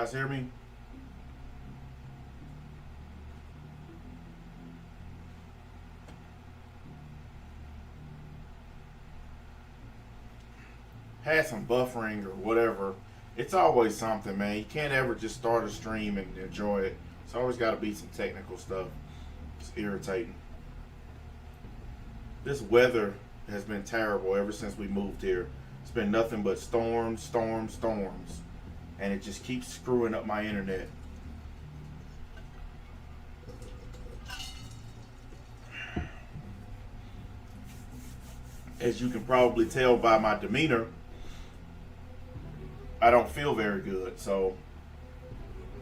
guys hear me? Had some buffering or whatever. It's always something, man. You can't ever just start a stream and enjoy it. It's always got to be some technical stuff. It's irritating. This weather has been terrible ever since we moved here. It's been nothing but storms, storms, storms. And it just keeps screwing up my internet. As you can probably tell by my demeanor, I don't feel very good, so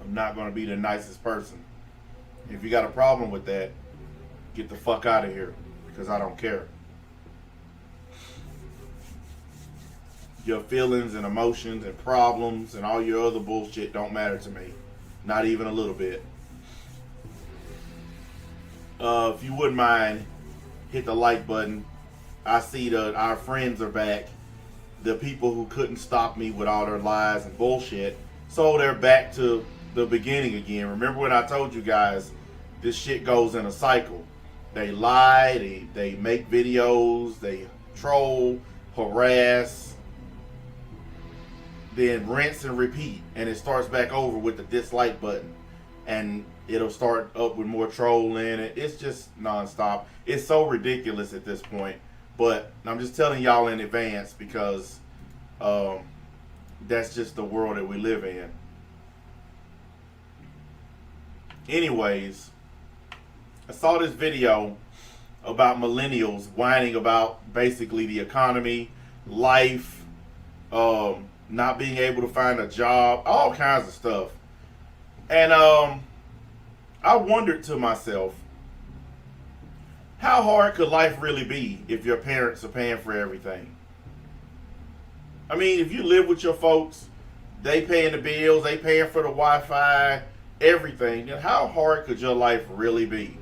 I'm not going to be the nicest person. If you got a problem with that, get the fuck out of here, because I don't care. Your feelings and emotions and problems and all your other bullshit don't matter to me. Not even a little bit. If you wouldn't mind, hit the like button. I see our friends are back. The people who couldn't stop me with all their lies and bullshit. So they're back to the beginning again. Remember when I told you guys this shit goes in a cycle. They lie, they make videos, they troll, harass, then rinse and repeat, and it starts back over with the dislike button, and it'll start up with more trolling. It's just nonstop. It's so ridiculous at this point, but I'm just telling y'all in advance because that's just the world that we live in. Anyways, I saw this video about millennials whining about basically the economy, life, not being able to find a job, all kinds of stuff. And I wondered to myself, how hard could life really be if your parents are paying for everything? I mean, if you live with your folks, they paying the bills, they paying for the Wi-Fi, everything, then how hard could your life really be?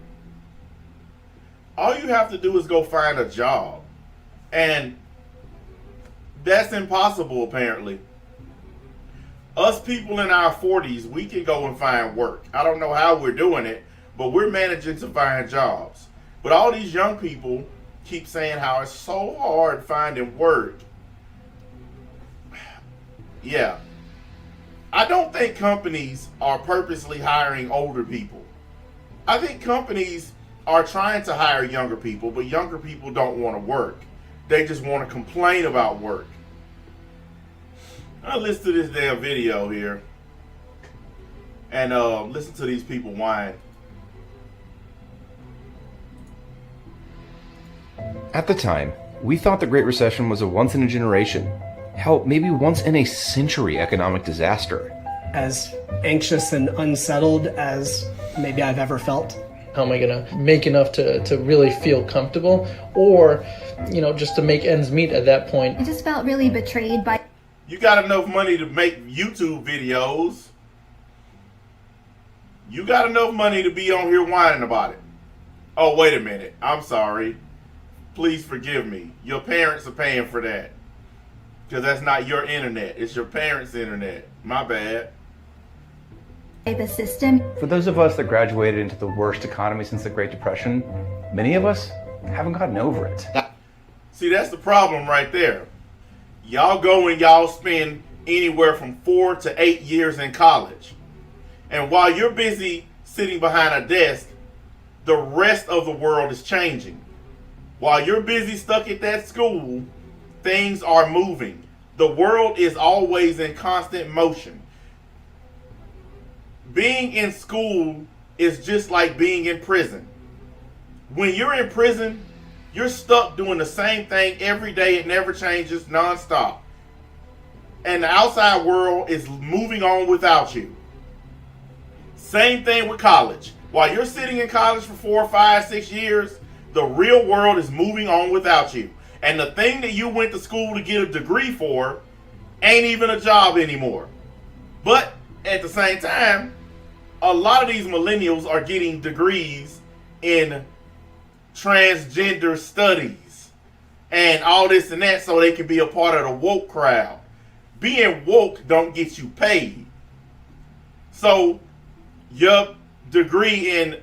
All you have to do is go find a job. And that's impossible, apparently. Us people in our 40s, we can go and find work. I don't know how we're doing it, but we're managing to find jobs. But all these young people keep saying how it's so hard finding work. Yeah. I don't think companies are purposely hiring older people. I think companies are trying to hire younger people, but younger people don't want to work. They just want to complain about work. I'll listen to this damn video here and listen to these people whine. At the time, we thought the Great Recession was a once-in-a-generation, hell, maybe once-in-a-century economic disaster. As anxious and unsettled as maybe I've ever felt. How am I going to make enough to really feel comfortable? Or, just to make ends meet at that point. I just felt really betrayed by... You got enough money to make YouTube videos. You got enough money to be on here whining about it. Oh, wait a minute. I'm sorry. Please forgive me. Your parents are paying for that. Because that's not your internet. It's your parents' internet. My bad. The system. For those of us that graduated into the worst economy since the Great Depression, many of us haven't gotten over it. See, that's the problem right there. Y'all go and y'all spend anywhere from 4 to 8 years in college. And while you're busy sitting behind a desk, the rest of the world is changing. While you're busy stuck at that school, things are moving. The world is always in constant motion. Being in school is just like being in prison. When you're in prison, you're stuck doing the same thing every day. It never changes, nonstop. And the outside world is moving on without you. Same thing with college. While you're sitting in college for 4, 5, 6 years, the real world is moving on without you. And the thing that you went to school to get a degree for ain't even a job anymore. But at the same time, a lot of these millennials are getting degrees in transgender studies and all this and that so they can be a part of the woke crowd. Being woke don't get you paid. So your degree in,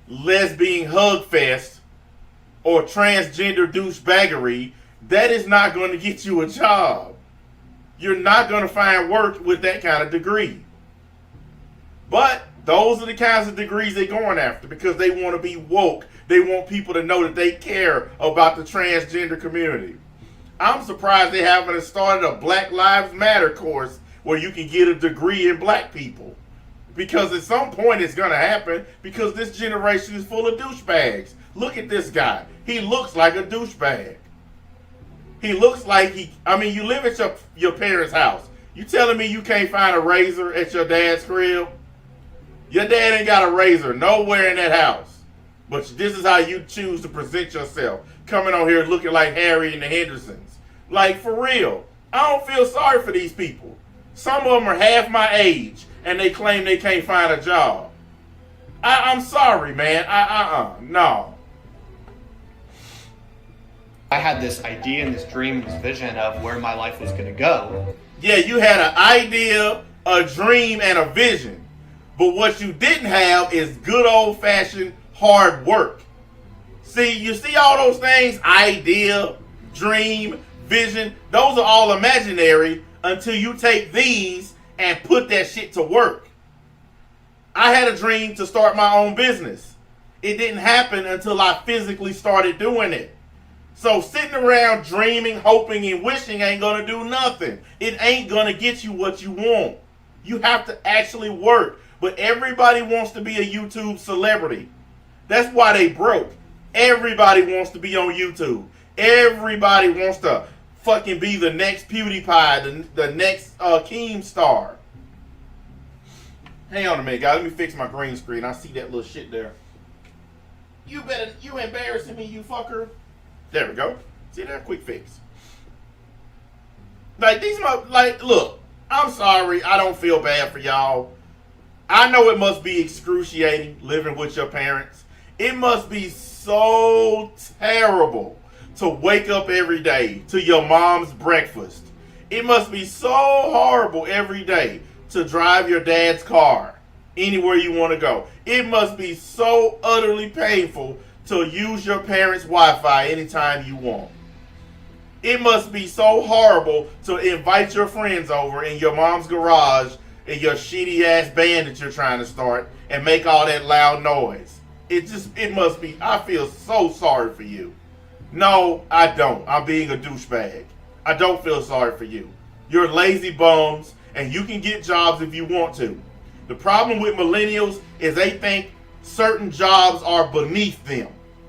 lesbian hug fest or transgender douchebaggery, that is not going to get you a job. You're not going to find work with that kind of degree. But those are the kinds of degrees they're going after because they want to be woke. They want people to know that they care about the transgender community. I'm surprised they haven't started a Black Lives Matter course where you can get a degree in black people. Because at some point it's going to happen because this generation is full of douchebags. Look at this guy. He looks like a douchebag. He looks like you live at your parents' house. You telling me you can't find a razor at your dad's crib? Your dad ain't got a razor nowhere in that house. But this is how you choose to present yourself. Coming on here looking like Harry and the Hendersons. Like, for real. I don't feel sorry for these people. Some of them are half my age and they claim they can't find a job. I'm sorry, man. No. I had this idea and this dream and this vision of where my life was going to go. Yeah, you had an idea, a dream, and a vision. But what you didn't have is good old-fashioned hard work. You see all those things? Idea, dream, vision. Those are all imaginary until you take these and put that shit to work. I had a dream to start my own business. It didn't happen until I physically started doing it. So sitting around dreaming, hoping, and wishing ain't going to do nothing. It ain't going to get you what you want. You have to actually work. But everybody wants to be a YouTube celebrity. That's why they broke. Everybody wants to be on YouTube. Everybody wants to fucking be the next PewDiePie, the next Keemstar. Hang on a minute, guys. Let me fix my green screen. I see that little shit there. You embarrassing me, you fucker. There we go. See that? Quick fix. Look, I'm sorry. I don't feel bad for y'all. I know it must be excruciating living with your parents. It must be so terrible to wake up every day to your mom's breakfast. It must be so horrible every day to drive your dad's car anywhere you want to go. It must be so utterly painful to use your parents' Wi-Fi anytime you want. It must be so horrible to invite your friends over in your mom's garage in your shitty ass band that you're trying to start and make all that loud noise. It must be, I feel so sorry for you. No, I don't. I'm being a douchebag. I don't feel sorry for you. You're lazy bums and you can get jobs if you want to. The problem with millennials is they think certain jobs are beneath them.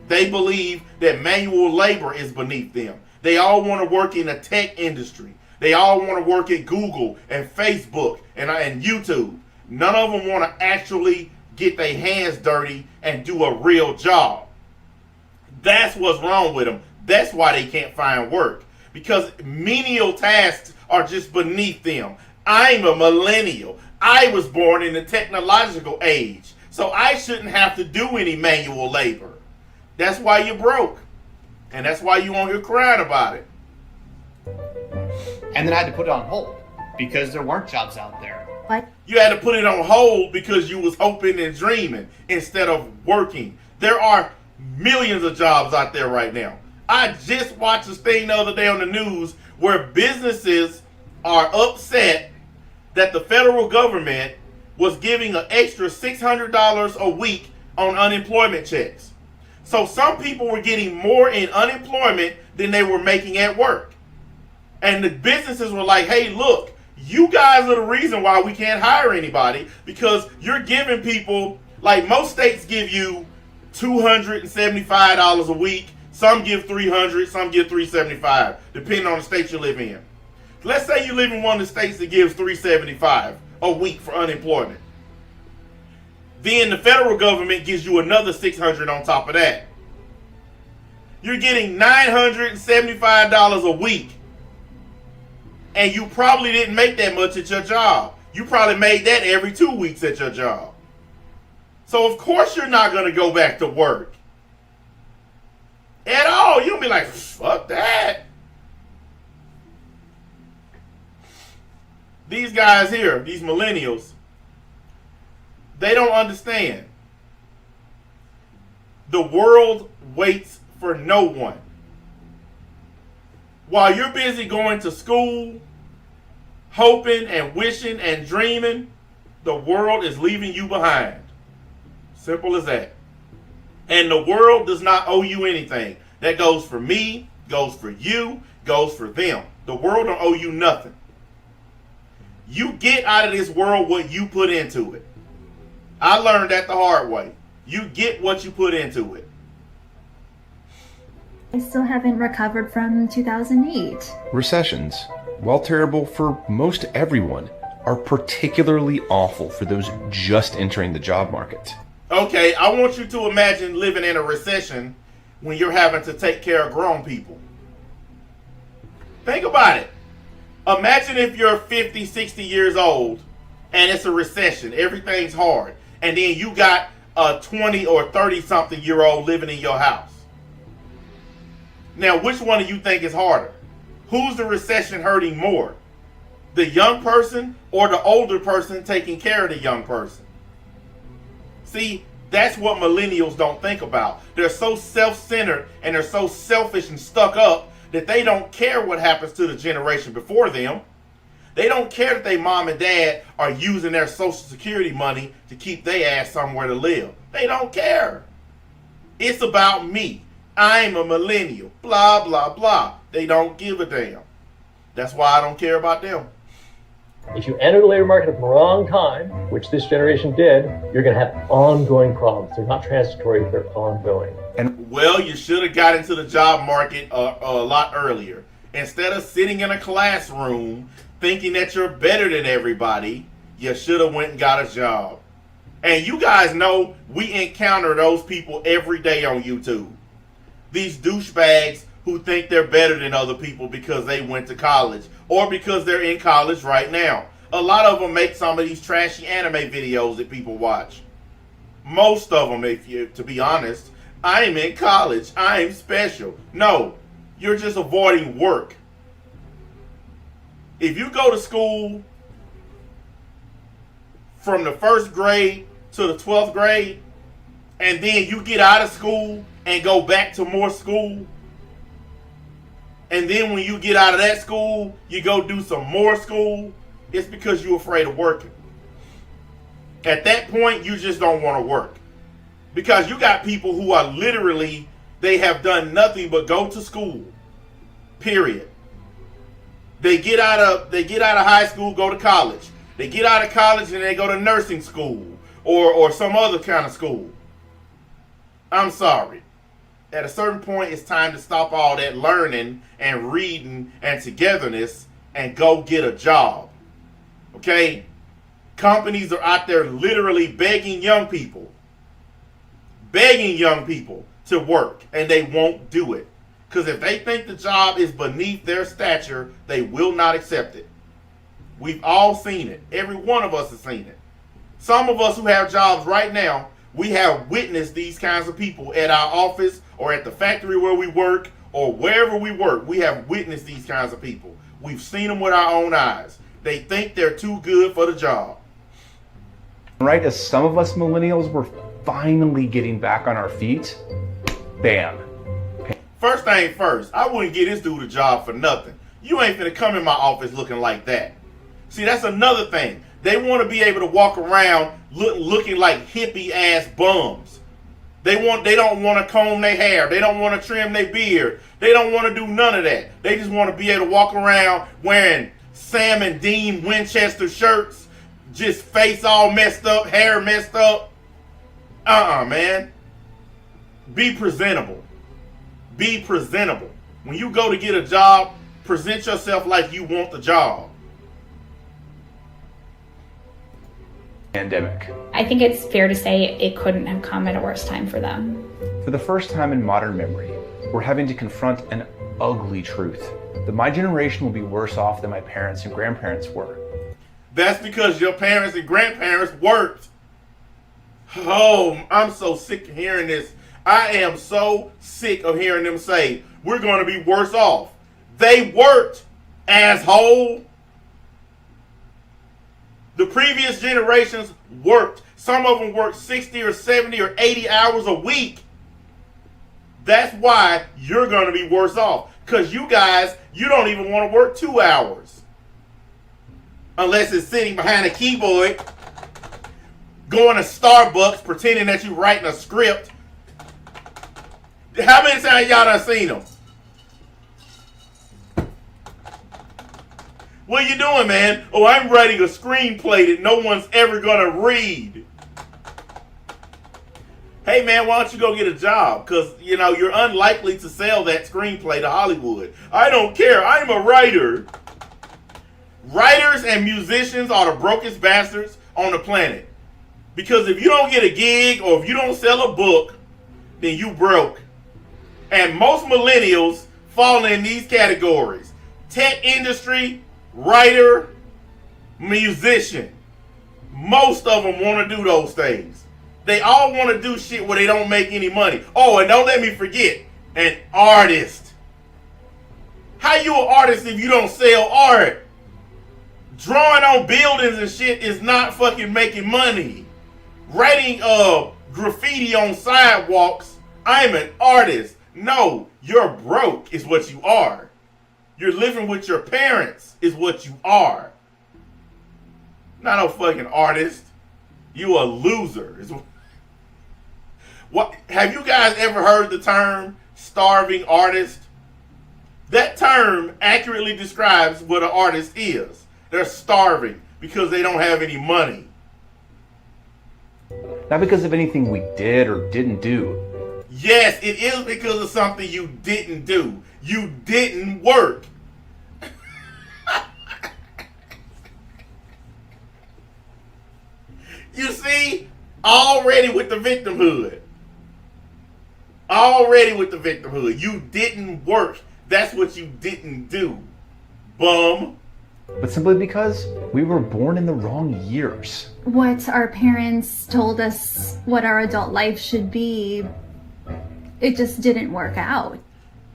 They believe that manual labor is beneath them. They all want to work in the tech industry. They all want to work at Google and Facebook and YouTube. None of them want to actually get their hands dirty and do a real job. That's what's wrong with them. That's why they can't find work. Because menial tasks are just beneath them. I'm a millennial. I was born in the technological age. So I shouldn't have to do any manual labor. That's why you're broke. And that's why you on here crying about it. And then I had to put it on hold because there weren't jobs out there. What? You had to put it on hold because you was hoping and dreaming instead of working. There are millions of jobs out there right now. I just watched this thing the other day on the news where businesses are upset that the federal government was giving an extra $600 a week on unemployment checks. So some people were getting more in unemployment than they were making at work. And the businesses were like, hey, look, you guys are the reason why we can't hire anybody because you're giving people, like most states give you $275 a week. Some give $300, some give $375, depending on the state you live in. Let's say you live in one of the states that gives $375 a week for unemployment. Then the federal government gives you another $600 on top of that. You're getting $975 a week. And you probably didn't make that much at your job. You probably made that every 2 weeks at your job. So of course you're not going to go back to work. At all. You'll be like, fuck that. These guys here, these millennials, They don't understand. The world waits for no one. While you're busy going to school, hoping and wishing and dreaming, the world is leaving you behind. Simple as that. And the world does not owe you anything. That goes for me, goes for you, goes for them. The world don't owe you nothing. You get out of this world what you put into it. I learned that the hard way. You get what you put into it. I still haven't recovered from 2008. Recessions, while terrible for most everyone, are particularly awful for those just entering the job market. Okay, I want you to imagine living in a recession when you're having to take care of grown people. Think about it. Imagine if you're 50, 60 years old and it's a recession. Everything's hard. And then you got a 20 or 30 something year old living in your house. Now, which one do you think is harder? Who's the recession hurting more? The young person or the older person taking care of the young person? See, that's what millennials don't think about. They're so self-centered and they're so selfish and stuck up that they don't care what happens to the generation before them. They don't care that their mom and dad are using their Social Security money to keep their ass somewhere to live. They don't care. It's about me. I'm a millennial. Blah, blah, blah. They don't give a damn. That's why I don't care about them. If you enter the labor market at the wrong time, which this generation did, you're going to have ongoing problems. They're not transitory, they're ongoing. And well, you should have got into the job market a lot earlier. Instead of sitting in a classroom thinking that you're better than everybody, you should have went and got a job. And you guys know we encounter those people every day on YouTube. These douchebags who think they're better than other people because they went to college or because they're in college right now. A lot of them make some of these trashy anime videos that people watch. Most of them, to be honest, I'm in college. I'm special. No, you're just avoiding work. If you go to school from the first grade to the 12th grade, and then you get out of school and go back to more school, and then when you get out of that school, you go do some more school, it's because you're afraid of working. At that point, you just don't want to work. Because you got people who are literally, they have done nothing but go to school. Period. They get out of high school, go to college. They get out of college and they go to nursing school or some other kind of school. I'm sorry. At a certain point, it's time to stop all that learning and reading and togetherness and go get a job. Okay? Companies are out there literally begging young people to work, and they won't do it. Because if they think the job is beneath their stature, they will not accept it. We've all seen it. Every one of us has seen it. Some of us who have jobs right now, we have witnessed these kinds of people at our office or at the factory where we work or wherever we work. We have witnessed these kinds of people. We've seen them with our own eyes. They think they're too good for the job. right as some of us millennials were finally getting back on our feet, bam. First thing first, I wouldn't get this dude a job for nothing. You ain't finna come in my office looking like that. See, that's another thing. They want to be able to walk around looking like hippie ass bums. They don't want to comb their hair. They don't want to trim their beard. They don't want to do none of that. They just want to be able to walk around wearing Sam and Dean Winchester shirts, just face all messed up, hair messed up. Man. Be presentable. Be presentable. When you go to get a job, present yourself like you want the job. Pandemic. I think it's fair to say it couldn't have come at a worse time for them. For the first time in modern memory, we're having to confront an ugly truth that my generation will be worse off than my parents and grandparents were. That's because your parents and grandparents worked. Oh, I'm so sick of hearing this. I am so sick of hearing them say, we're going to be worse off. They worked, asshole. The previous generations worked. Some of them worked 60 or 70 or 80 hours a week. That's why you're going to be worse off. Because you guys, you don't even want to work 2 hours. Unless it's sitting behind a keyboard, going to Starbucks, pretending that you're writing a script. How many times y'all done seen them? What are you doing, man? Oh, I'm writing a screenplay that no one's ever going to read. Hey, man, why don't you go get a job? Because, you know, you're unlikely to sell that screenplay to Hollywood. I don't care. I'm a writer. Writers and musicians are the brokest bastards on the planet. Because if you don't get a gig or if you don't sell a book, then you broke. And most millennials fall in these categories. Tech industry, writer, musician. Most of them want to do those things. They all want to do shit where they don't make any money. Oh, and don't let me forget, an artist. How you an artist if you don't sell art? Drawing on buildings and shit is not fucking making money. Writing graffiti on sidewalks, I'm an artist. No, you're broke is what you are. You're living with your parents is what you are. Not no fucking artist. You a loser. What have you guys ever heard the term starving artist? That term accurately describes what an artist is. They're starving because they don't have any money. Not because of anything we did or didn't do. Yes, it is because of something you didn't do. You didn't work. You see, already with the victimhood. Already with the victimhood. You didn't work. That's what you didn't do. Bum. But simply because we were born in the wrong years. What our parents told us what our adult life should be, it just didn't work out.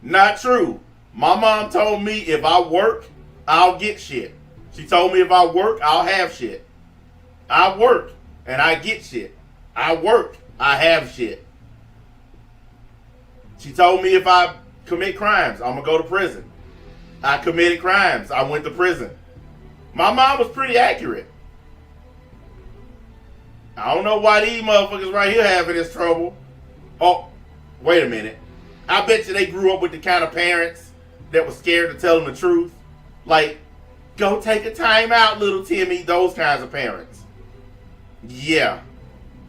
Not true. My mom told me if I work, I'll get shit. She told me if I work, I'll have shit. I work and I get shit. I work, I have shit. She told me if I commit crimes, I'm gonna go to prison. I committed crimes, I went to prison. My mom was pretty accurate. I don't know why these motherfuckers right here having this trouble. Oh, wait a minute. I bet you they grew up with the kind of parents that was scared to tell them the truth. Like, go take a time out, little Timmy. Those kinds of parents. Yeah.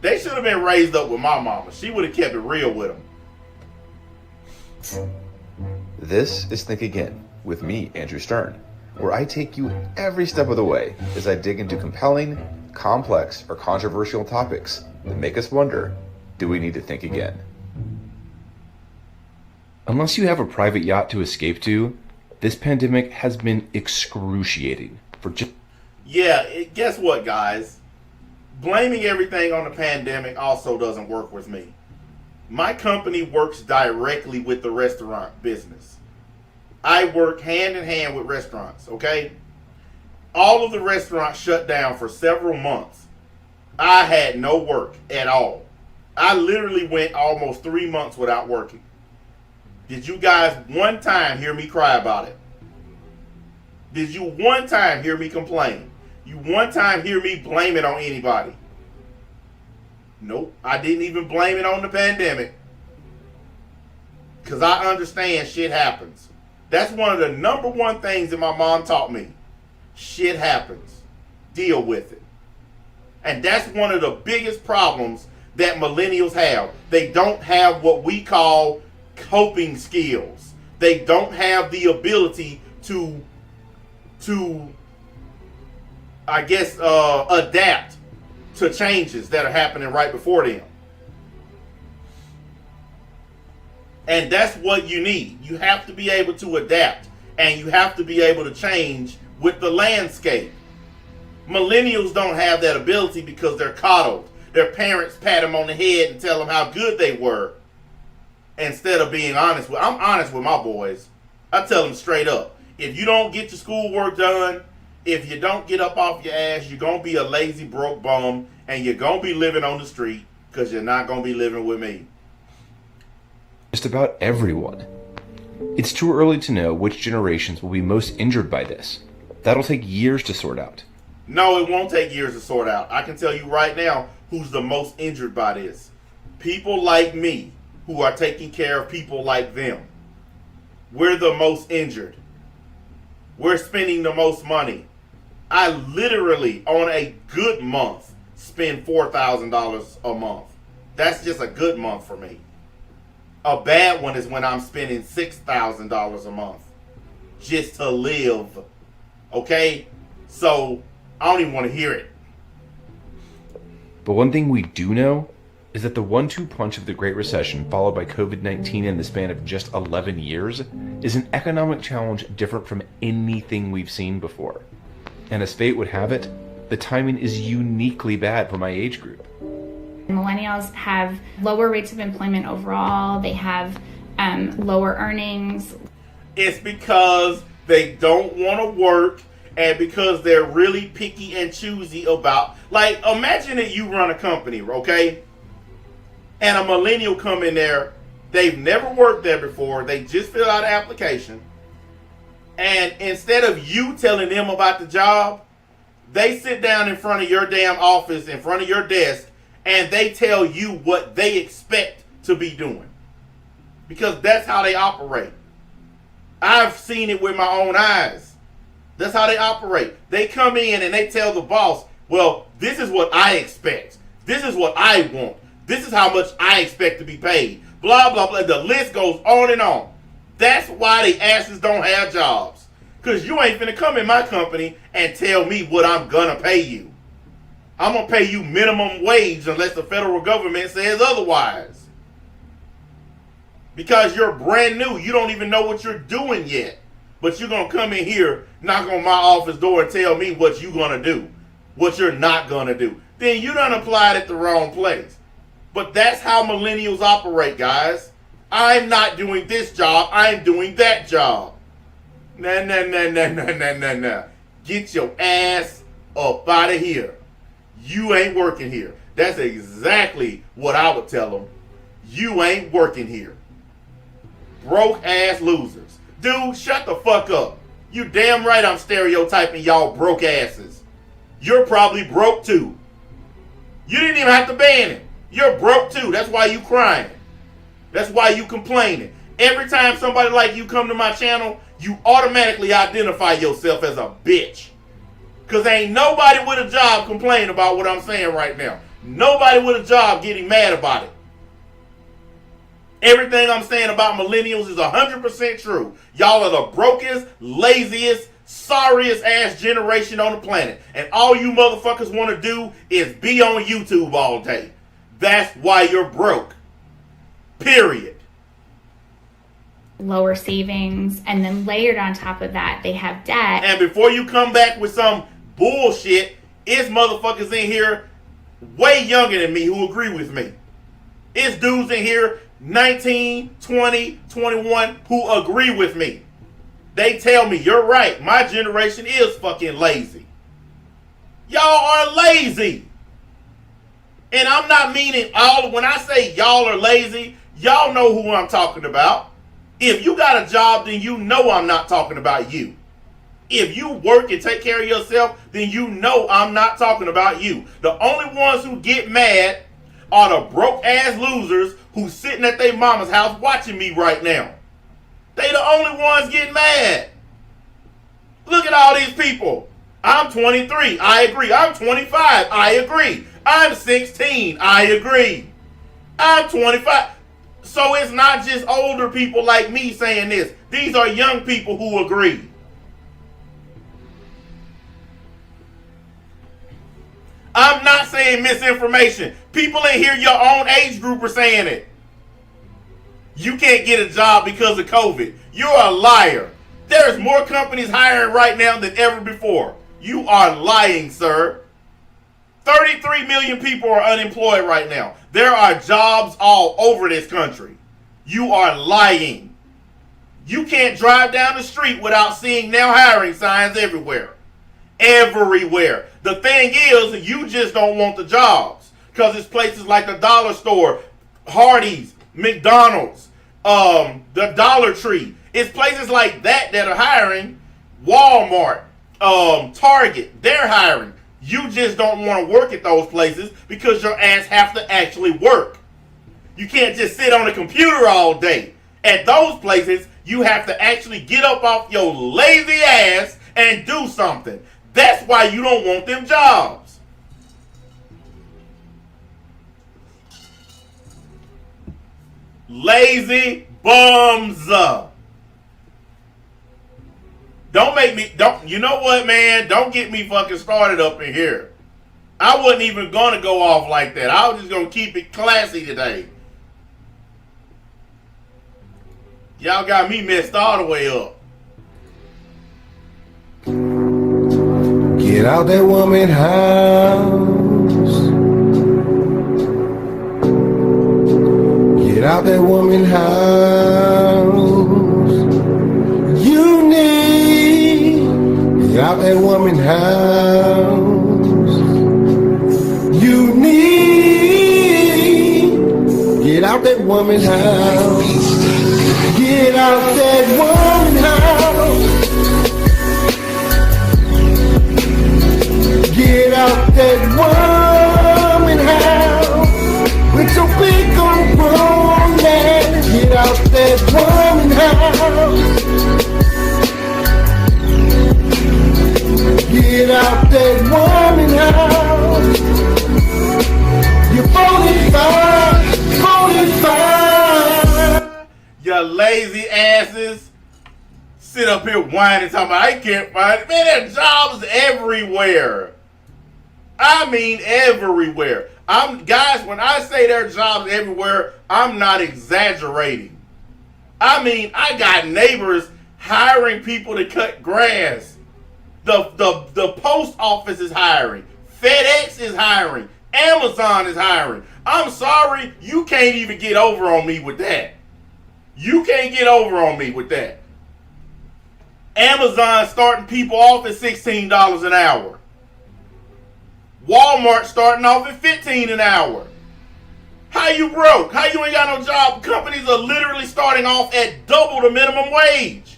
They should have been raised up with my mama. She would have kept it real with them. This is Think Again with me, Andrew Stern, where I take you every step of the way as I dig into compelling, complex, or controversial topics that make us wonder, do we need to think again? Unless you have a private yacht to escape to, this pandemic has been excruciating for just... Yeah, guess what, guys? Blaming everything on the pandemic also doesn't work with me. My company works directly with the restaurant business. I work hand in hand with restaurants, okay? All of the restaurants shut down for several months. I had no work at all. I literally went almost 3 months without working. Did you guys one time hear me cry about it? Did you one time hear me complain? You one time hear me blame it on anybody? Nope, I didn't even blame it on the pandemic. Because I understand shit happens. That's one of the number one things that my mom taught me. Shit happens. Deal with it. And that's one of the biggest problems that millennials have. They don't have what we call coping skills. They don't have the ability to I guess, adapt to changes that are happening right before them. And that's what you need. You have to be able to adapt, and you have to be able to change with the landscape. Millennials don't have that ability because they're coddled. Their parents pat them on the head and tell them how good they were, instead of being honest I'm honest with my boys. I tell them straight up, if you don't get your schoolwork done, if you don't get up off your ass, you're going to be a lazy, broke bum, and you're going to be living on the street because you're not going to be living with me. Just about everyone. It's too early to know which generations will be most injured by this. That'll take years to sort out. No, it won't take years to sort out. I can tell you right now who's the most injured by this. People like me who are taking care of people like them. We're the most injured. We're spending the most money. I literally, on a good month, spend $4,000 a month. That's just a good month for me. A bad one is when I'm spending $6,000 a month just to live. Okay? So, I don't even want to hear it. But one thing we do know is that the 1-2 punch of the Great Recession, followed by COVID-19 in the span of just 11 years, is an economic challenge different from anything we've seen before. And as fate would have it, the timing is uniquely bad for my age group. Millennials have lower rates of employment overall. They have lower earnings. It's because they don't want to work and because they're really picky and choosy about, like, imagine that you run a company, okay? And a millennial come in there, they've never worked there before, they just fill out an application, and instead of you telling them about the job, they sit down in front of your damn office, in front of your desk, and they tell you what they expect to be doing. Because that's how they operate. I've seen it with my own eyes. That's how they operate. They come in and they tell the boss, well, this is what I expect. This is what I want. This is how much I expect to be paid. Blah, blah, blah. The list goes on and on. That's why the asses don't have jobs. Because you ain't finna come in my company and tell me what I'm gonna pay you. I'm gonna pay you minimum wage unless the federal government says otherwise. Because you're brand new. You don't even know what you're doing yet. But you're gonna come in here, knock on my office door and tell me what you're gonna do. What you're not gonna do. Then you done applied at the wrong place. But that's how millennials operate, guys. I'm not doing this job. I'm doing that job. Nah. Get your ass up out of here. You ain't working here. That's exactly what I would tell them. You ain't working here. Broke ass losers. Dude, shut the fuck up. You damn right I'm stereotyping y'all broke asses. You're probably broke too. You didn't even have to ban it. You're broke too. That's why you crying. That's why you complaining. Every time somebody like you come to my channel, you automatically identify yourself as a bitch. Because ain't nobody with a job complaining about what I'm saying right now. Nobody with a job getting mad about it. Everything I'm saying about millennials is 100% true. Y'all are the brokest, laziest, sorriest ass generation on the planet. And all you motherfuckers want to do is be on YouTube all day. That's why you're broke. Period. Lower savings, and then layered on top of that, they have debt. And before you come back with some bullshit, it's motherfuckers in here way younger than me who agree with me. It's dudes in here 19, 20, 21 who agree with me. They tell me, you're right, my generation is fucking lazy. Y'all are lazy. And I'm not meaning all, when I say y'all are lazy, y'all know who I'm talking about. If you got a job, then you know I'm not talking about you. If you work and take care of yourself, then you know I'm not talking about you. The only ones who get mad are the broke ass losers who's sitting at their mama's house watching me right now. They the only ones getting mad. Look at all these people. I'm 23. I agree. I'm 25. I agree. I'm 16. I agree. I'm 25. So it's not just older people like me saying this. These are young people who agree. I'm not saying misinformation. People in here your own age group are saying it. You can't get a job because of COVID. You're a liar. There's more companies hiring right now than ever before. You are lying, sir. 33 million people are unemployed right now. There are jobs all over this country. You are lying. You can't drive down the street without seeing now hiring signs everywhere. everywhere. The thing is, you just don't want the jobs because it's places like the Dollar Store, Hardee's, McDonald's, the Dollar Tree. It's places like that that are hiring. Walmart, Target, they're hiring. You just don't want to work at those places because your ass have to actually work. You can't just sit on a computer all day. At those places, you have to actually get up off your lazy ass and do something. That's why you don't want them jobs. Lazy bums. You know what, man? Don't get me fucking started up in here. I wasn't even going to go off like that. I was just going to keep it classy today. Y'all got me messed all the way up. Get out that woman house. Get out that woman house. You need. Get out that woman house. You need. Get out that woman house. Get out that woman house. Get out that woman house. With your big old grown man. Get out that woman house. Get out that woman house. You're 45. You lazy asses. Sit up here whining, talking about I can't find it. Man, there are jobs everywhere. I mean everywhere. Guys, when I say there are jobs everywhere, I'm not exaggerating. I mean, I got neighbors hiring people to cut grass. The post office is hiring. FedEx is hiring. Amazon is hiring. I'm sorry, you can't even get over on me with that. You can't get over on me with that. Amazon starting people off at $16 an hour. Walmart starting off at $15 an hour. How you broke? How you ain't got no job? Companies are literally starting off at double the minimum wage.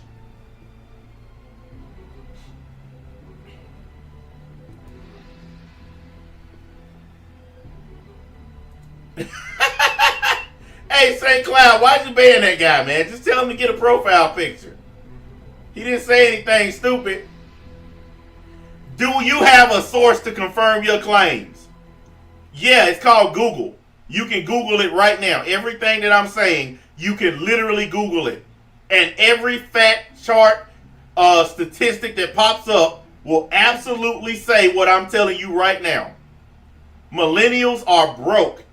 Hey, St. Cloud, why'd you ban that guy, man? Just tell him to get a profile picture. He didn't say anything stupid. Do you have a source to confirm your claims? Yeah, it's called Google. You can Google it right now. Everything that I'm saying, you can literally Google it. And every fact, chart, statistic that pops up will absolutely say what I'm telling you right now. Millennials are broke.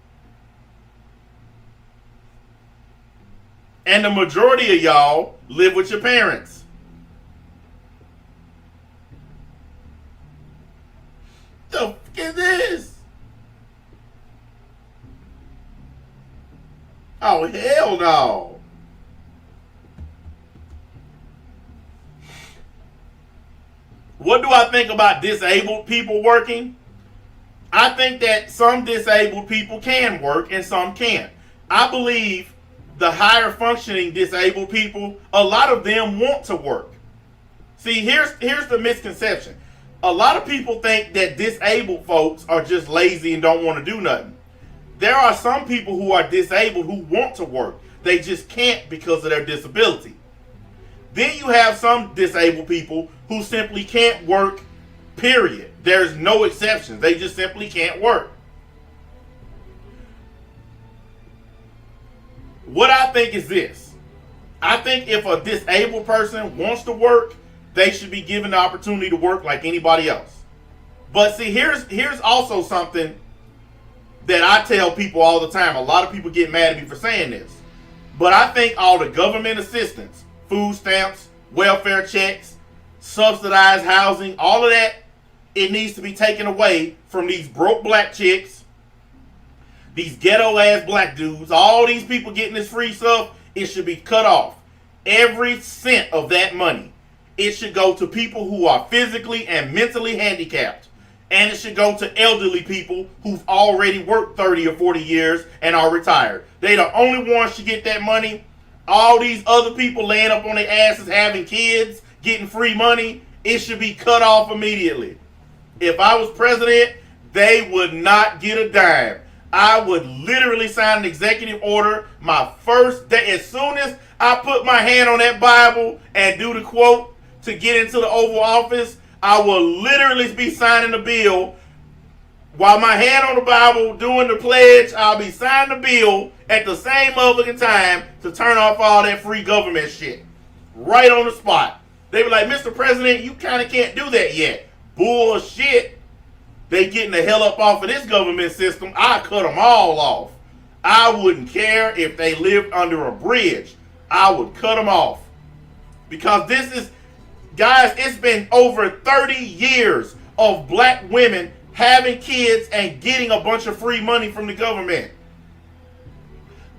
And the majority of y'all live with your parents. The fuck is this? Oh, hell no. What do I think about disabled people working? I think that some disabled people can work and some can't. I believe the higher functioning disabled people, a lot of them want to work. See, here's the misconception. A lot of people think that disabled folks are just lazy and don't want to do nothing. There are some people who are disabled who want to work. They just can't because of their disability. Then you have some disabled people who simply can't work, period. There's no exceptions. They just simply can't work. What I think is this. I think if a disabled person wants to work, they should be given the opportunity to work like anybody else. But see, here's also something that I tell people all the time. A lot of people get mad at me for saying this. But I think all the government assistance, food stamps, welfare checks, subsidized housing, all of that, it needs to be taken away from these broke black chicks, these ghetto ass black dudes, all these people getting this free stuff. It should be cut off. Every cent of that money, it should go to people who are physically and mentally handicapped. And it should go to elderly people who've already worked 30 or 40 years and are retired. They the only ones to get that money. All these other people laying up on their asses having kids, getting free money, it should be cut off immediately. If I was president, they would not get a dime. I would literally sign an executive order my first day. As soon as I put my hand on that Bible and do the quote to get into the Oval Office, I will literally be signing the bill. While my hand on the Bible doing the pledge, I'll be signing the bill at the same motherfucking time to turn off all that free government shit. Right on the spot. They be like, Mr. President, you kind of can't do that yet. Bullshit. They getting the hell up off of this government system. I cut them all off. I wouldn't care if they lived under a bridge. I would cut them off. Because this is, guys, it's been over 30 years of black women having kids and getting a bunch of free money from the government.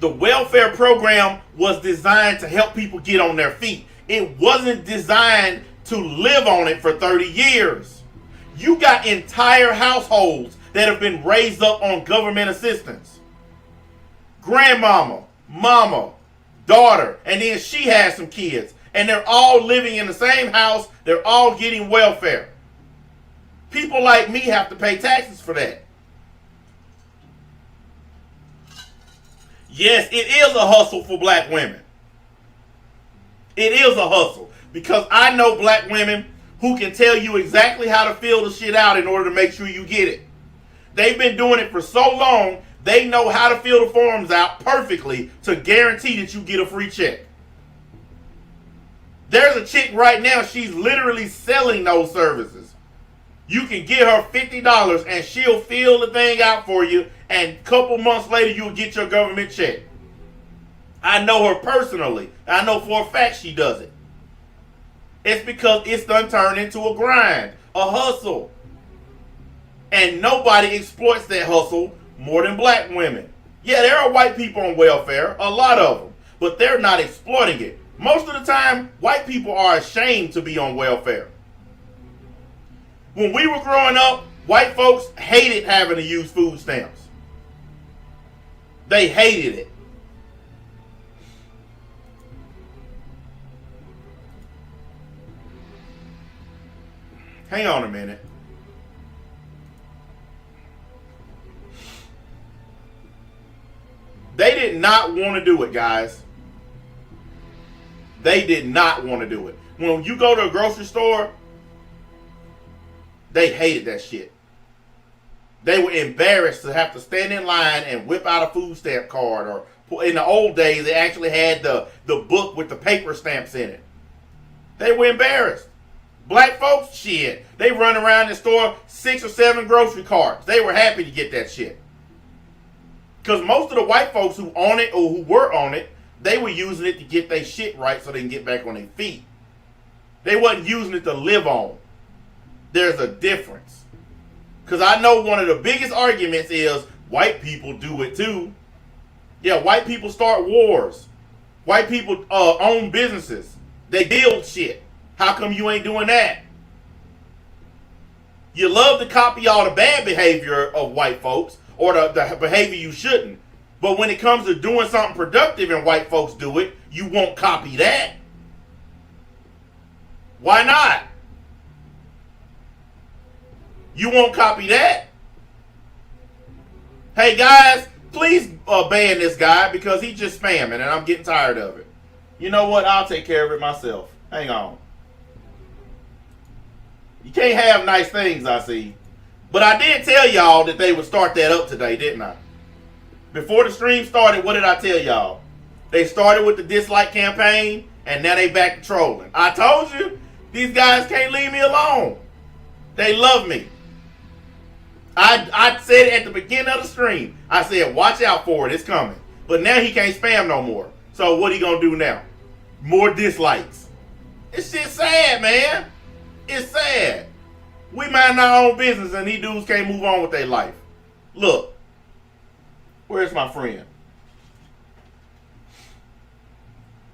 The welfare program was designed to help people get on their feet. It wasn't designed to live on it for 30 years. You got entire households that have been raised up on government assistance. Grandmama, mama, daughter, and then she has some kids. And they're all living in the same house. They're all getting welfare. People like me have to pay taxes for that. Yes, it is a hustle for black women. It is a hustle. Because I know black women who can tell you exactly how to fill the shit out in order to make sure you get it. They've been doing it for so long, they know how to fill the forms out perfectly to guarantee that you get a free check. There's a chick right now, she's literally selling those services. You can get her $50 and she'll fill the thing out for you, and a couple months later you'll get your government check. I know her personally. I know for a fact she does it. It's because it's done turned into a grind, a hustle. And nobody exploits that hustle more than black women. Yeah, there are white people on welfare, a lot of them, but they're not exploiting it. Most of the time, white people are ashamed to be on welfare. When we were growing up, white folks hated having to use food stamps. They hated it. Hang on a minute. They did not want to do it, guys. They did not want to do it. When you go to a grocery store, they hated that shit. They were embarrassed to have to stand in line and whip out a food stamp card. Or in the old days, they actually had the book with the paper stamps in it. They were embarrassed. Black folks, shit, they run around the store 6 or 7 grocery carts. They were happy to get that shit. Because most of the white folks who own it or who were on it, they were using it to get their shit right so they can get back on their feet. They wasn't using it to live on. There's a difference. Because I know one of the biggest arguments is white people do it too. Yeah, white people start wars. White people own businesses. They build shit. How come you ain't doing that? You love to copy all the bad behavior of white folks or the behavior you shouldn't. But when it comes to doing something productive and white folks do it, you won't copy that. Why not? You won't copy that. Hey guys, please ban this guy because he's just spamming and I'm getting tired of it. You know what? I'll take care of it myself. Hang on. You can't have nice things, I see. But I did tell y'all that they would start that up today, didn't I? Before the stream started, what did I tell y'all? They started with the dislike campaign, and now they back to trolling. I told you, these guys can't leave me alone. They love me. I said it at the beginning of the stream. I said, watch out for it, it's coming. But now he can't spam no more. So what he gonna do now? More dislikes. It's just sad, man. It's sad. We mind our own business and these dudes can't move on with their life. Look. Where's my friend?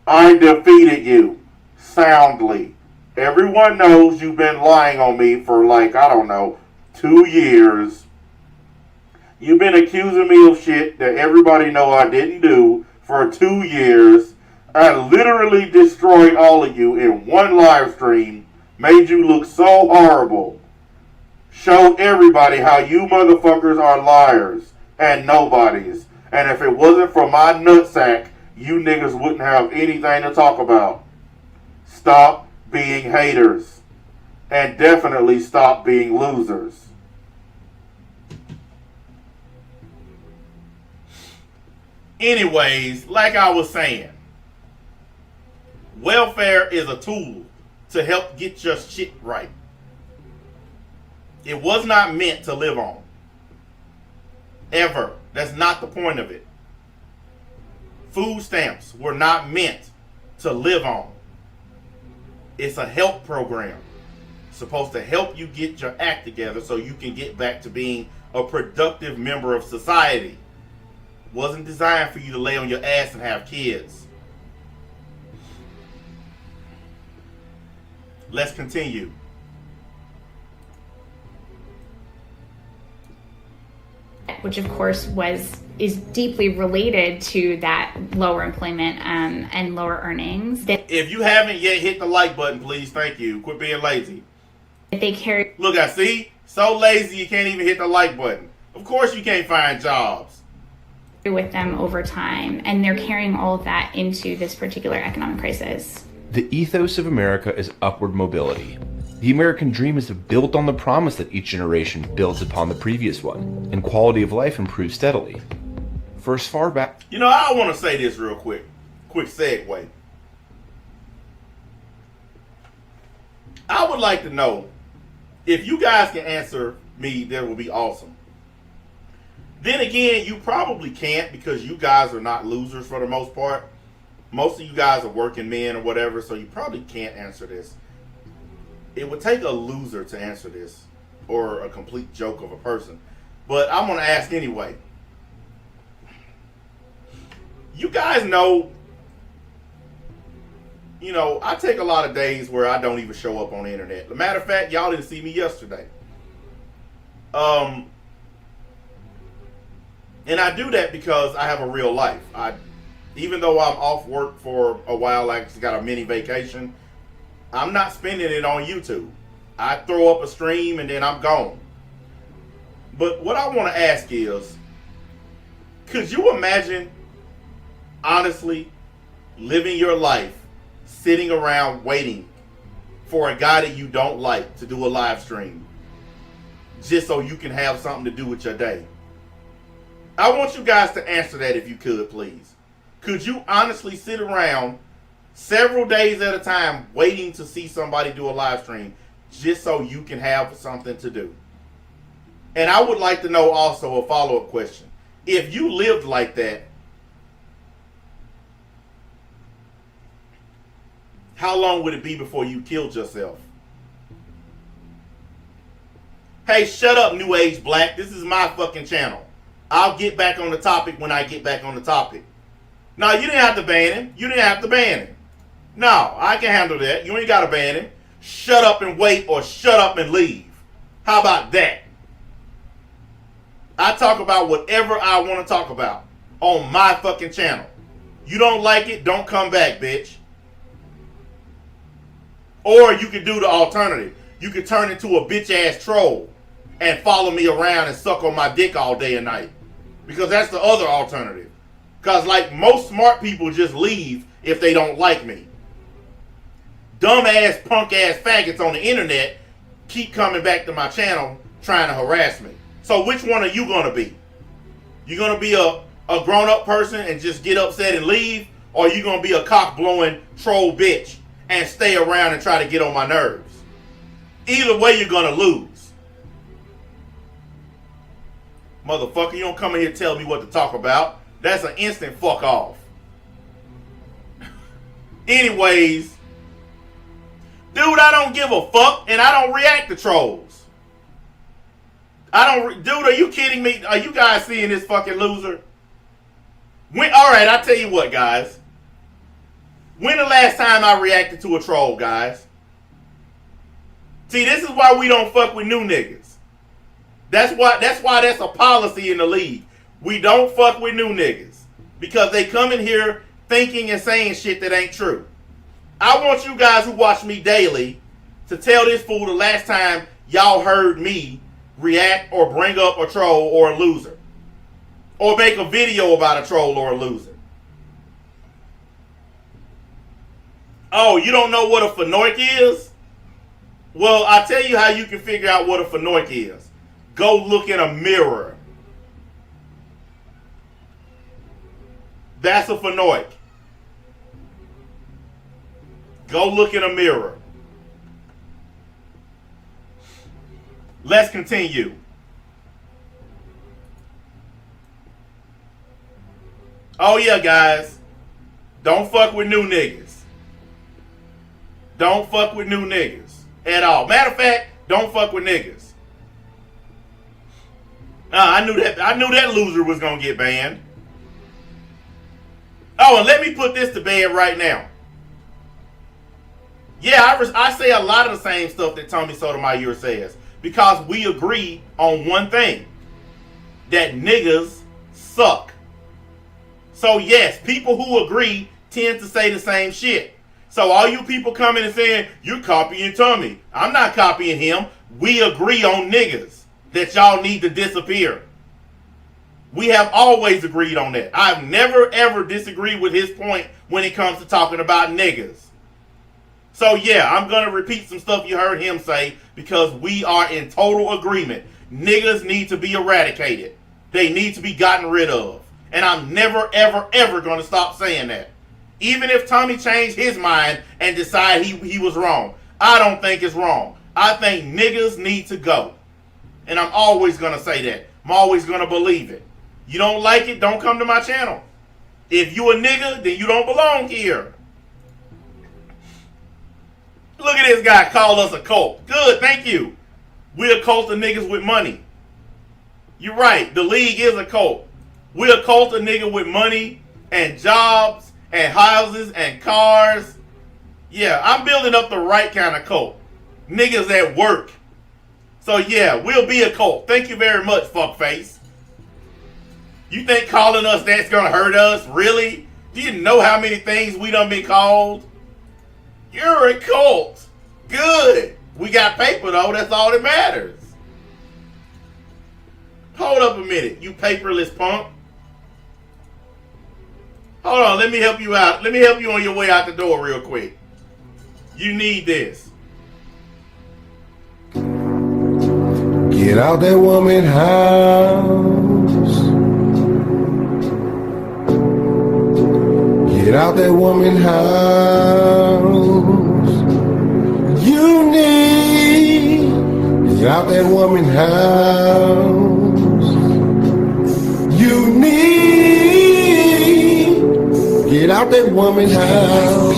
I defeated you soundly. Everyone knows you've been lying on me for like, I don't know, 2 years. You've been accusing me of shit that everybody know I didn't do for 2 years. I literally destroyed all of you in one live stream. Made you look so horrible. Showed everybody how you motherfuckers are liars and nobodies. And if it wasn't for my nutsack, you niggas wouldn't have anything to talk about. Stop being haters. And definitely stop being losers. Anyways, like I was saying, welfare is a tool to help get your shit right. It was not meant to live on. Ever. That's not the point of it. Food stamps were not meant to live on. It's a help program. It's supposed to help you get your act together so you can get back to being a productive member of society. Wasn't designed for you to lay on your ass and have kids. Let's continue. Which of course is deeply related to that lower employment and lower earnings. If you haven't yet hit the like button, please, thank you. Quit being lazy. They carry. Look, I see. So lazy you can't even hit the like button. Of course you can't find jobs. With them over time, and they're carrying all of that into this particular economic crisis. The ethos of America is upward mobility. The American dream is built on the promise that each generation builds upon the previous one, and quality of life improves steadily. For as far back... You know, I want to say this real quick. Quick segue. I would like to know, if you guys can answer me, that would be awesome. Then again, you probably can't because you guys are not losers for the most part. Most of you guys are working men or whatever, so you probably can't answer this. It would take a loser to answer this, or a complete joke of a person. But I'm going to ask anyway. You guys know, I take a lot of days where I don't even show up on the internet. As a matter of fact, y'all didn't see me yesterday. And I do that because I have a real life. Even though I'm off work for a while, I just got a mini vacation, I'm not spending it on YouTube. I throw up a stream and then I'm gone. But what I want to ask is, could you imagine, honestly, living your life sitting around waiting for a guy that you don't like to do a live stream just so you can have something to do with your day? I want you guys to answer that if you could, please. Could you honestly sit around several days at a time waiting to see somebody do a live stream just so you can have something to do? And I would like to know also a follow-up question. If you lived like that, how long would it be before you killed yourself? Hey, shut up, New Age Black. This is my fucking channel. I'll get back on the topic when I get back on the topic. No, you didn't have to ban him. You didn't have to ban him. No, I can handle that. You ain't got to ban him. Shut up and wait, or shut up and leave. How about that? I talk about whatever I want to talk about on my fucking channel. You don't like it, don't come back, bitch. Or you could do the alternative. You could turn into a bitch ass troll and follow me around and suck on my dick all day and night. Because that's the other alternative. Because like most smart people just leave if they don't like me. Dumbass, punk ass faggots on the internet keep coming back to my channel trying to harass me. So which one are you going to be? You going to be a grown up person and just get upset and leave? Or you going to be a cock blowing troll bitch and stay around and try to get on my nerves? Either way, you're going to lose. Motherfucker, you don't come in here and tell me what to talk about. That's an instant fuck off. Anyways, dude, I don't give a fuck and I don't react to trolls. Dude, are you kidding me? Are you guys seeing this fucking loser? Alright, I'll tell you what, guys. When the last time I reacted to a troll, guys? See, this is why we don't fuck with new niggas. That's why that's a policy in the league. We don't fuck with new niggas. Because they come in here thinking and saying shit that ain't true. I want you guys who watch me daily to tell this fool the last time y'all heard me react or bring up a troll or a loser. Or make a video about a troll or a loser. Oh, you don't know what a fanoik is? Well, I'll tell you how you can figure out what a fanoik is. Go look in a mirror. That's a fanoik. Go look in a mirror. Let's continue. Oh yeah, guys. Don't fuck with new niggas. Don't fuck with new niggas at all. Matter of fact, don't fuck with niggas. I knew that loser was gonna get banned. Oh, and let me put this to bed right now. Yeah, I say a lot of the same stuff that Tommy Sotomayor says because we agree on one thing: that niggas suck. So yes, people who agree tend to say the same shit. So all you people coming and saying, you're copying Tommy. I'm not copying him. We agree on niggas that y'all need to disappear. We have always agreed on that. I've never ever disagreed with his point when it comes to talking about niggas. So yeah, I'm going to repeat some stuff you heard him say because we are in total agreement. Niggas need to be eradicated. They need to be gotten rid of. And I'm never, ever, ever going to stop saying that. Even if Tommy changed his mind and decided he was wrong. I don't think it's wrong. I think niggas need to go. And I'm always going to say that. I'm always going to believe it. You don't like it, don't come to my channel. If you a nigga, then you don't belong here. Look at this guy call us a cult. Good, thank you. We're a cult of niggas with money. You're right, the league is a cult. We're a cult of niggas with money and jobs and houses and cars. Yeah, I'm building up the right kind of cult. Niggas at work. So yeah, we'll be a cult. Thank you very much, fuckface. You think calling us that's gonna hurt us? Really? Do you know how many things we done been called? You're a cult. Good. We got paper though, that's all that matters. Hold up a minute, you paperless punk. Hold on, let me help you out. Let me help you on your way out the door real quick. You need this. Get out that woman house. Get out that woman house. You need. Get out that woman house. You need. Get out that woman house.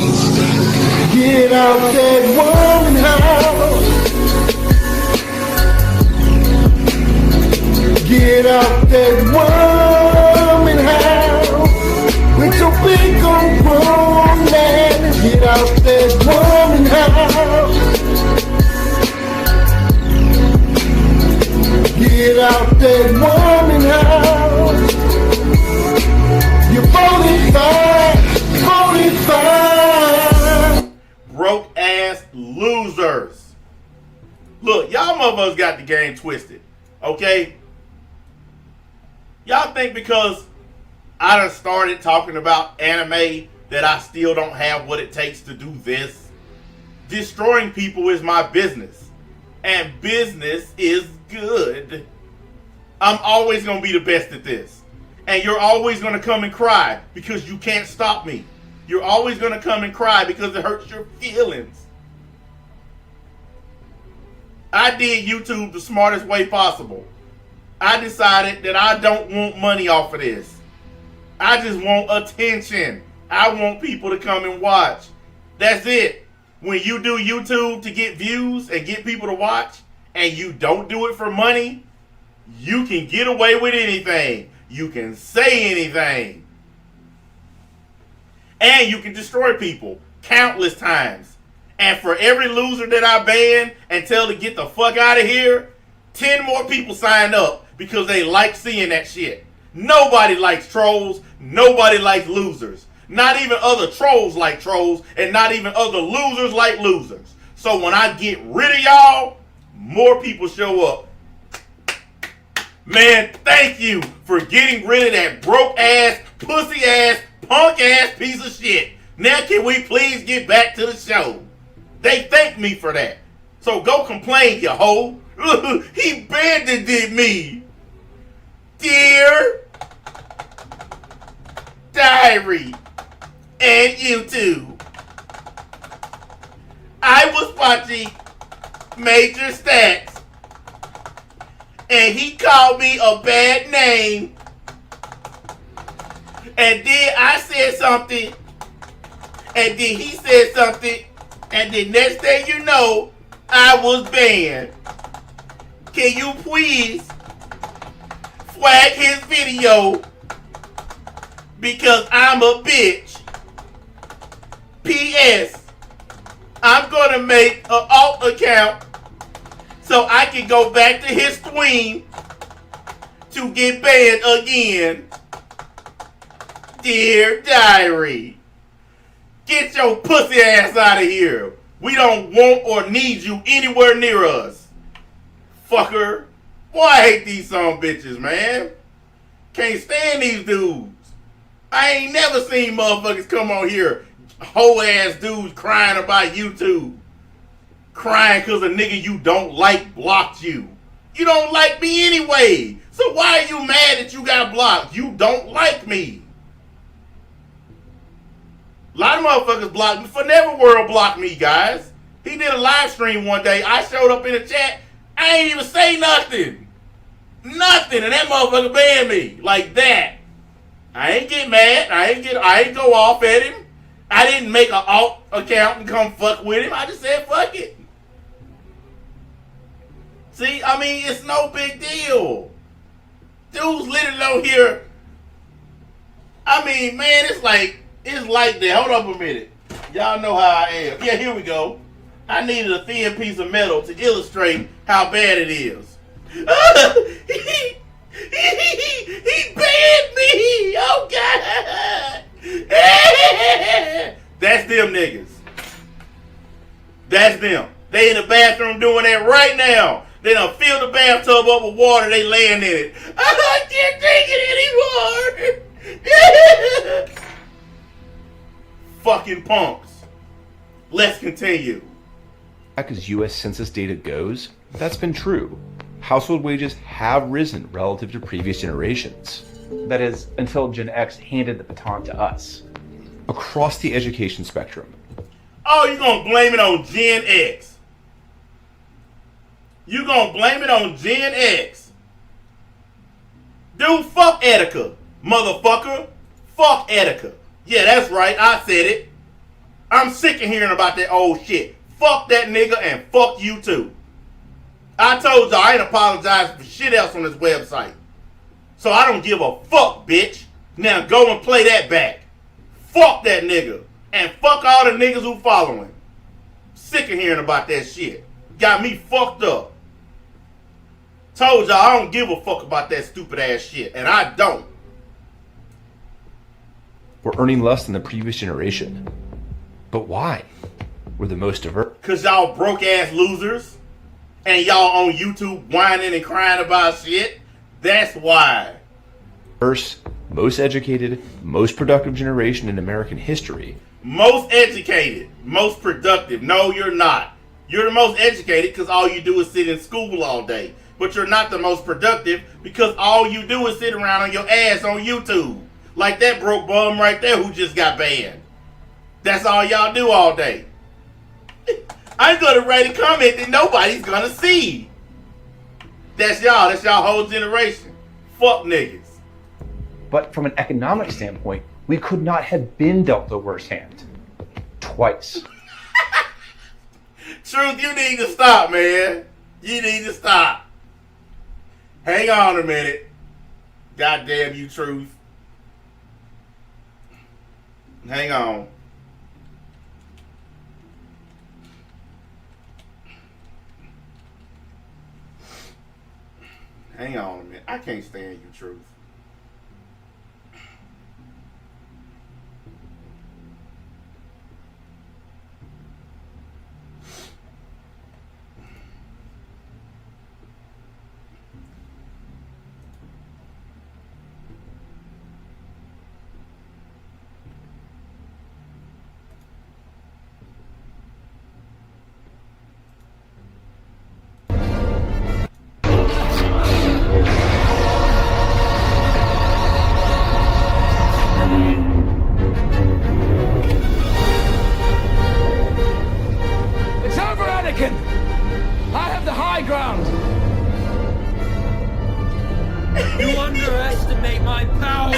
Get out that woman house. Get out that woman house with your big old grown man. Get out that woman house. Get out that woman house. You're 45. Broke ass losers. Look, y'all motherfuckers got the game twisted. Okay? Y'all think because I done started talking about anime that I still don't have what it takes to do this? Destroying people is my business. And business is good. I'm always going to be the best at this. And you're always going to come and cry because you can't stop me. You're always going to come and cry because it hurts your feelings. I did YouTube the smartest way possible. I decided that I don't want money off of this. I just want attention. I want people to come and watch. That's it. When you do YouTube to get views and get people to watch, and you don't do it for money, you can get away with anything. You can say anything. And you can destroy people countless times. And for every loser that I ban and tell to get the fuck out of here, 10 more people sign up because they like seeing that shit. Nobody likes trolls. Nobody likes losers. Not even other trolls like trolls, and not even other losers like losers. So when I get rid of y'all, more people show up. Man, thank you for getting rid of that broke ass, pussy ass, punk ass piece of shit. Now can we please get back to the show? They thank me for that. So go complain, you hoe. He banded me. Dear Diary, and you too. I was watching Major Stats, and he called me a bad name. And then I said something, and then he said something, and the next thing you know, I was banned. Can you please flag his video? Because I'm a bitch. P.S. I'm gonna make an alt account so I can go back to his stream to get banned again. Dear Diary, get your pussy ass out of here. We don't want or need you anywhere near us. Fucker. Boy, I hate these son bitches, man. Can't stand these dudes. I ain't never seen motherfuckers come on here, hoe ass dudes crying about YouTube. Crying because a nigga you don't like blocked you. You don't like me anyway. So why are you mad that you got blocked? You don't like me. A lot of motherfuckers blocked me. For Never World blocked me, guys. He did a live stream one day. I showed up in the chat. I ain't even say nothing. Nothing. And that motherfucker banned me. Like that. I ain't get mad. I ain't go off at him. I didn't make an alt account and come fuck with him. I just said fuck it. See, I mean, it's no big deal. Dudes literally on here. I mean, man, it's like that. Hold up a minute. Y'all know how I am. Yeah, here we go. I needed a thin piece of metal to illustrate how bad it is. He banned me! Oh, God! That's them niggas. That's them. They in the bathroom doing that right now. They done filled the bathtub up with water. They laying in it. I can't take it anymore. Fucking punks. Let's continue. Back as U.S. Census data goes, that's been true. Household wages have risen relative to previous generations. That is, until Gen X handed the baton to us. Across the education spectrum. Oh, you gonna blame it on Gen X? You gonna blame it on Gen X? Dude, fuck Etika, motherfucker. Fuck Etika. Yeah, that's right, I said it. I'm sick of hearing about that old shit. Fuck that nigga and fuck you too. I told y'all I ain't apologizing for shit else on this website. So I don't give a fuck, bitch. Now go and play that back. Fuck that nigga. And fuck all the niggas who follow him. Sick of hearing about that shit. Got me fucked up. Told y'all I don't give a fuck about that stupid ass shit. And I don't. We're earning less than the previous generation. But why? We're the most diverse. Cause y'all broke ass losers. And y'all on YouTube whining and crying about shit. That's why. First, most educated, most productive generation in American history. Most educated, most productive. No, you're not. You're the most educated because all you do is sit in school all day. But you're not the most productive because all you do is sit around on your ass on YouTube. Like that broke bum right there who just got banned. That's all y'all do all day. I'm going to write a comment that nobody's going to see. That's y'all. That's y'all whole generation. Fuck niggas. But from an economic standpoint, we could not have been dealt the worst hand. Twice. Truth, you need to stop, man. You need to stop. Hang on a minute. Goddamn you, Truth. Hang on. Hang on a minute. I can't stand you, Truth. It's over, Anakin! I have the high ground! You underestimate my power!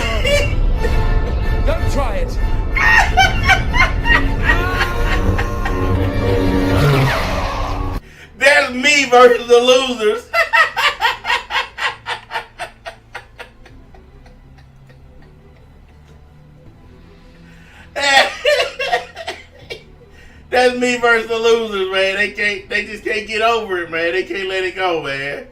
Don't try it! That's me versus the losers. That's me versus the losers, man. They just can't get over it, man. They can't let it go, man.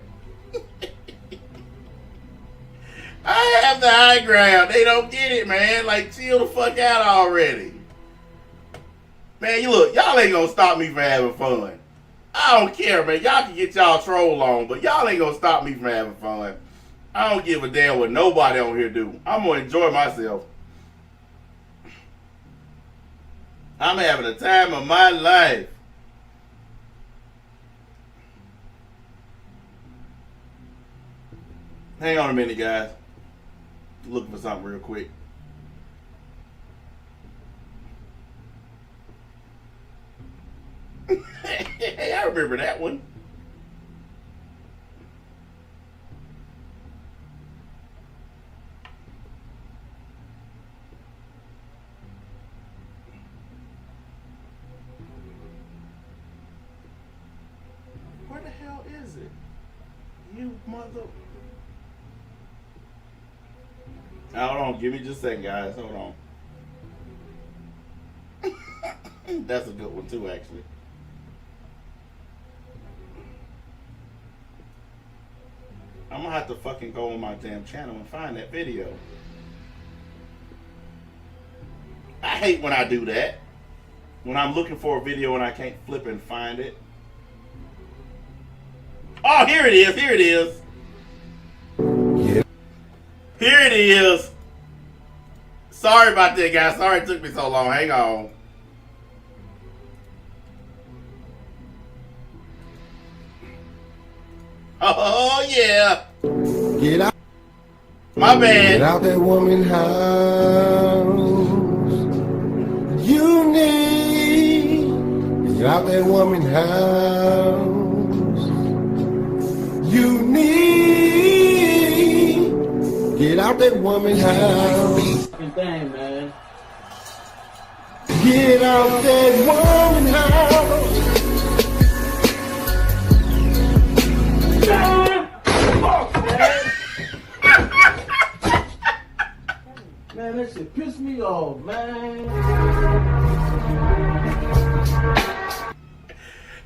I have the high ground. They don't get it, man. Like, chill the fuck out already. Man, you look, y'all ain't gonna stop me from having fun. I don't care, man. Y'all can get y'all troll on, but y'all ain't gonna stop me from having fun. I don't give a damn what nobody on here do. I'm gonna enjoy myself. I'm having the time of my life. Hang on a minute, guys. Looking for something real quick. Hey, I remember that one. Where the hell is it? You mother... Hold on, give me just a second, guys. Hold on. That's a good one too, actually. I'm gonna have to fucking go on my damn channel and find that video. I hate when I do that. When I'm looking for a video and I can't flip and find it. Oh, here it is. Here it is. Here it is. Sorry about that, guys. Sorry it took me so long. Hang on. Oh, yeah. Get out. My bad. Get out that woman's house. You need. Get out that woman's house. You need. Get out that woman's house. Thing, man. Get out that woman's house. Man, that shit pissed me off, man.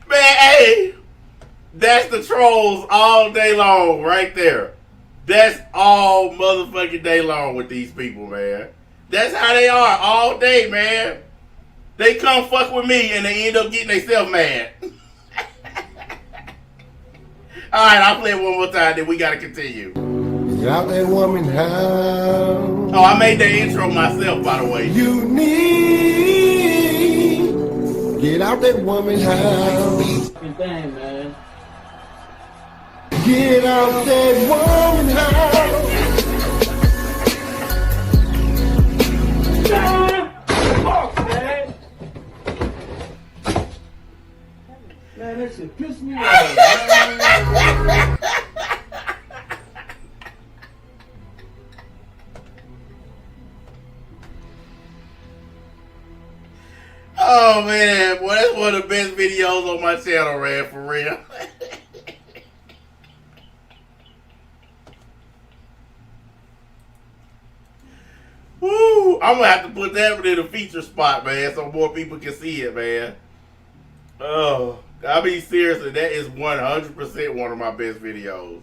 Man, hey, that's the trolls all day long right there. That's all motherfucking day long with these people, man. That's how they are all day, man. They come fuck with me and they end up getting themselves mad. Alright, I'll play it one more time, then we gotta continue. Get out that woman's house. Oh, I made the intro myself, by the way. You need. Get out that woman's house. Thing, man. Get out that woman's house. Man, that shit pissed me off, man. Oh man, boy, that's one of the best videos on my channel, man, for real. Woo! I'm gonna have to put that one in a feature spot, man, so more people can see it, man. Oh, I mean, seriously, that is 100% one of my best videos.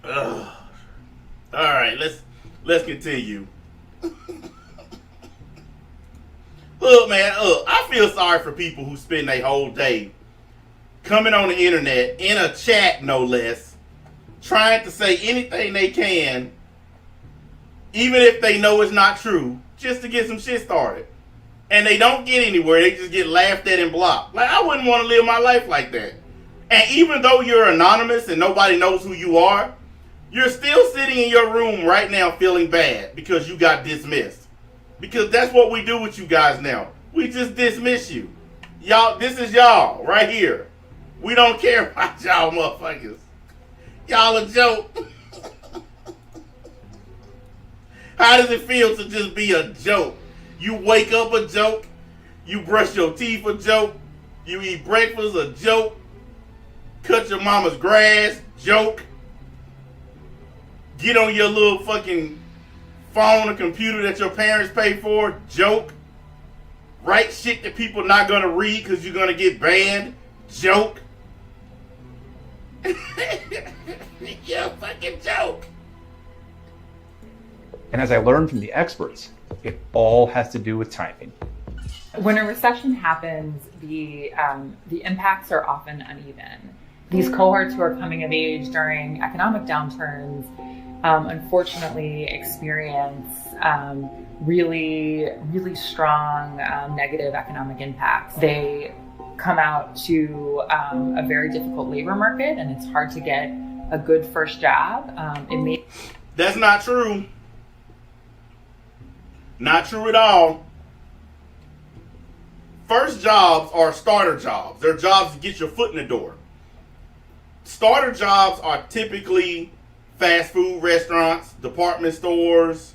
Ugh. All right, let's continue. Look, man, I feel sorry for people who spend their whole day coming on the internet, in a chat no less, trying to say anything they can, even if they know it's not true, just to get some shit started. And they don't get anywhere, they just get laughed at and blocked. Like, I wouldn't want to live my life like that. And even though you're anonymous and nobody knows who you are, you're still sitting in your room right now feeling bad because you got dismissed. Because that's what we do with you guys now. We just dismiss you. Y'all, this is y'all right here. We don't care about y'all motherfuckers. Y'all a joke. How does it feel to just be a joke? You wake up a joke. You brush your teeth a joke. You eat breakfast a joke. Cut your mama's grass, joke. Get on your little fucking phone or computer that your parents pay for, joke. Write shit that people not gonna read because you're gonna get banned, joke. You're a fucking joke. And as I learned from the experts, it all has to do with timing. When a recession happens, the impacts are often uneven. These cohorts who are coming of age during economic downturns unfortunately experience really strong negative economic impacts. They come out to a very difficult labor market, and it's hard to get a good first job. That's not true. Not true at all. First jobs are starter jobs. They're jobs to get your foot in the door. Starter jobs are typically fast food restaurants, department stores,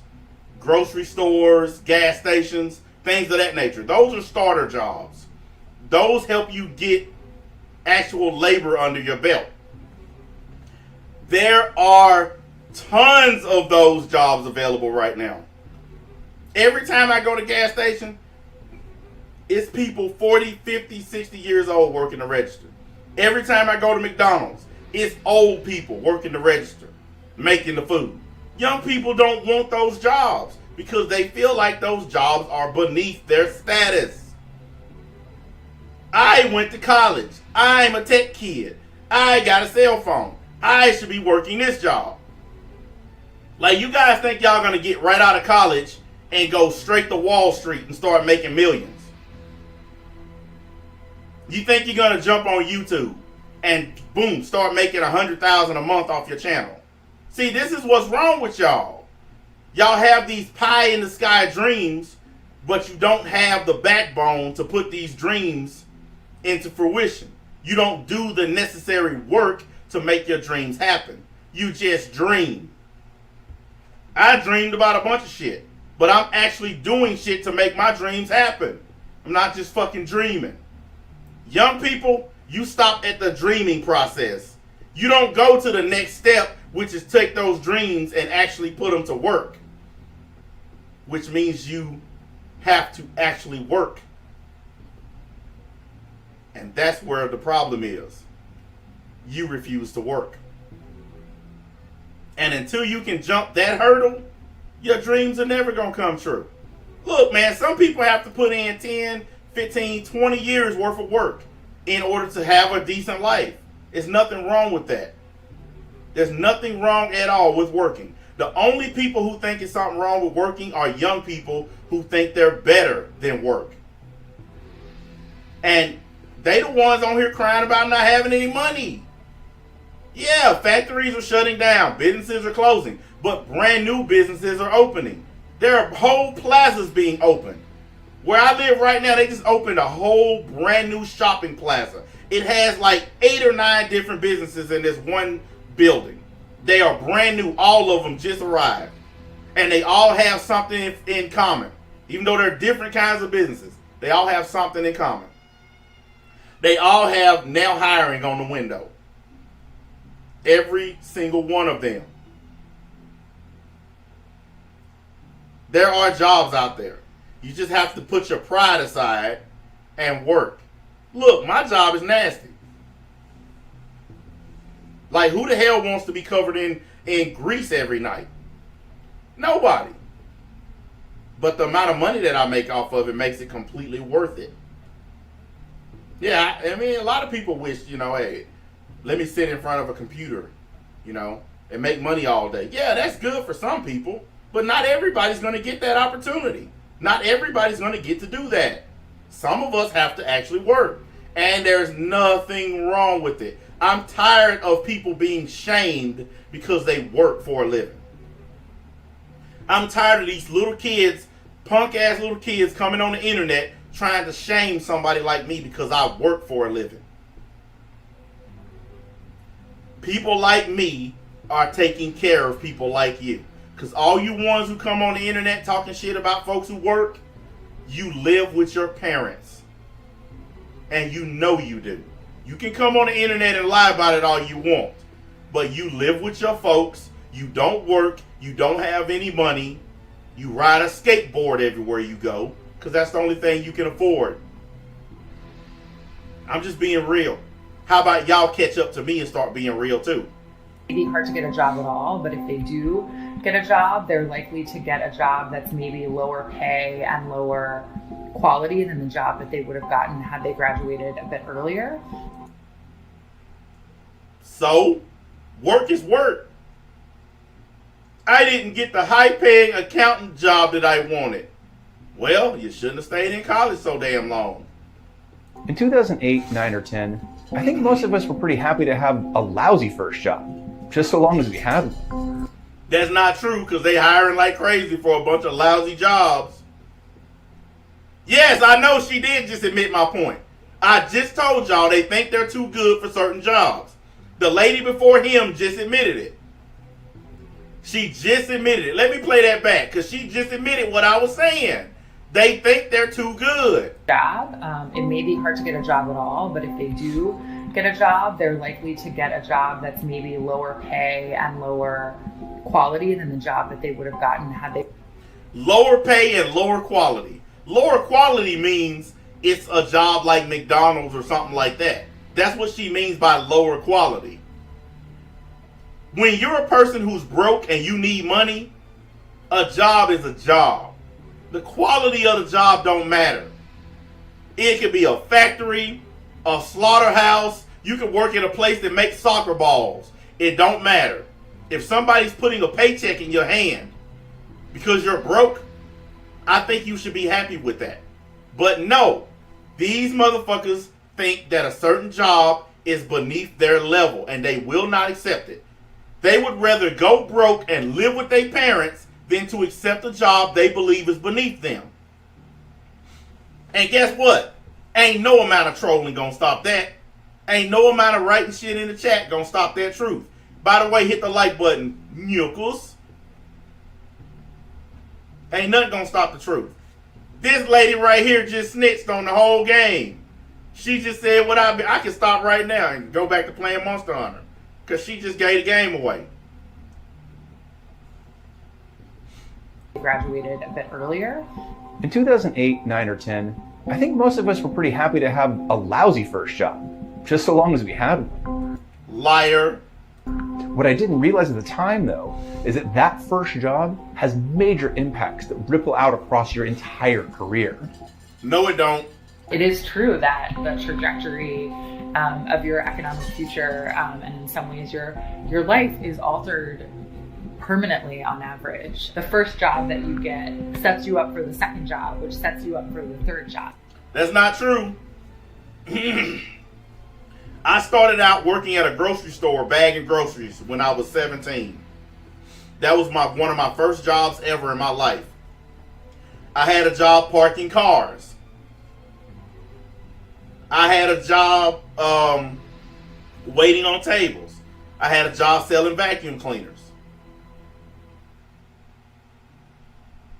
grocery stores, gas stations, things of that nature. Those are starter jobs. Those help you get actual labor under your belt. There are tons of those jobs available right now. Every time I go to gas station, it's people 40, 50, 60 years old working the register. Every time I go to McDonald's, it's old people working the register, making the food. Young people don't want those jobs because they feel like those jobs are beneath their status. I went to college. I'm a tech kid. I got a cell phone. I should be working this job. Like, you guys think y'all gonna get right out of college and go straight to Wall Street and start making millions? You think you're gonna jump on YouTube and boom, start making $100,000 a month off your channel? See, this is what's wrong with y'all. Y'all have these pie in the sky dreams, but you don't have the backbone to put these dreams into fruition. You don't do the necessary work to make your dreams happen. You just dream. I dreamed about a bunch of shit, but I'm actually doing shit to make my dreams happen. I'm not just fucking dreaming. Young people, you stop at the dreaming process. You don't go to the next step, which is take those dreams and actually put them to work. Which means you have to actually work. And that's where the problem is. You refuse to work. And until you can jump that hurdle, your dreams are never going to come true. Look, man, some people have to put in 10, 15, 20 years worth of work in order to have a decent life. There's nothing wrong with that. There's nothing wrong at all with working. The only people who think it's something wrong with working are young people who think they're better than work. And they the ones on here crying about not having any money. Yeah, factories are shutting down. Businesses are closing. But brand new businesses are opening. There are whole plazas being opened. Where I live right now, they just opened a whole brand new shopping plaza. It has like 8 or 9 different businesses in this one building. They are brand new. All of them just arrived. And they all have something in common. Even though they're different kinds of businesses, they all have something in common. They all have now hiring on the window. Every single one of them. There are jobs out there. You just have to put your pride aside and work. Look, my job is nasty. Like, who the hell wants to be covered in in Greece every night? Nobody. But the amount of money that I make off of it makes it completely worth it. Yeah, I mean, a lot of people wish, hey, let me sit in front of a computer, and make money all day. Yeah, that's good for some people, but not everybody's going to get that opportunity. Not everybody's going to get to do that. Some of us have to actually work, and there's nothing wrong with it. I'm tired of people being shamed because they work for a living. I'm tired of these little kids, punk-ass little kids coming on the internet trying to shame somebody like me because I work for a living. People like me are taking care of people like you. Because all you ones who come on the internet talking shit about folks who work, you live with your parents. And you know you do. You can come on the internet and lie about it all you want. But you live with your folks. You don't work. You don't have any money. You ride a skateboard everywhere you go. Because that's the only thing you can afford. I'm just being real. How about y'all catch up to me and start being real too? It'd be hard to get a job at all, but if they do get a job, they're likely to get a job that's maybe lower pay and lower quality than the job that they would have gotten had they graduated a bit earlier. So, work is work. I didn't get the high-paying accountant job that I wanted. Well, you shouldn't have stayed in college so damn long. In 2008, 9, or 10, I think most of us were pretty happy to have a lousy first job, just so long as we had one. That's not true, because they hiring like crazy for a bunch of lousy jobs. Yes, I know she did just admit my point. I just told y'all they think they're too good for certain jobs. The lady before him just admitted it. She just admitted it. Let me play that back, because she just admitted what I was saying. They think they're too good. It may be hard to get a job at all, but if they do get a job, they're likely to get a job that's maybe lower pay and lower quality than the job that they would have gotten had they... Lower pay and lower quality. Lower quality means it's a job like McDonald's or something like that. That's what she means by lower quality. When you're a person who's broke and you need money, a job is a job. The quality of the job don't matter. It could be a factory, a slaughterhouse. You could work at a place that makes soccer balls. It don't matter. If somebody's putting a paycheck in your hand because you're broke, I think you should be happy with that. But no, these motherfuckers think that a certain job is beneath their level and they will not accept it. They would rather go broke and live with their parents than to accept a job they believe is beneath them. And guess what? Ain't no amount of trolling gonna stop that. Ain't no amount of writing shit in the chat gonna stop that truth. By the way, hit the like button, Nuckles. Ain't nothing gonna stop the truth. This lady right here just snitched on the whole game. She just said what I can stop right now and go back to playing Monster Hunter. Because she just gave the game away. Graduated a bit earlier. In 2008, 9, or 10, I think most of us were pretty happy to have a lousy first job, just so long as we had one. Liar. What I didn't realize at the time, though, is that that first job has major impacts that ripple out across your entire career. No, it don't. It is true that the trajectory of your economic future and in some ways your life is altered permanently on average. The first job that you get sets you up for the second job, which sets you up for the third job. That's not true. I started out working at a grocery store bagging groceries when I was 17. That was one of my first jobs ever in my life. I had a job parking cars. I had a job waiting on tables. I had a job selling vacuum cleaners.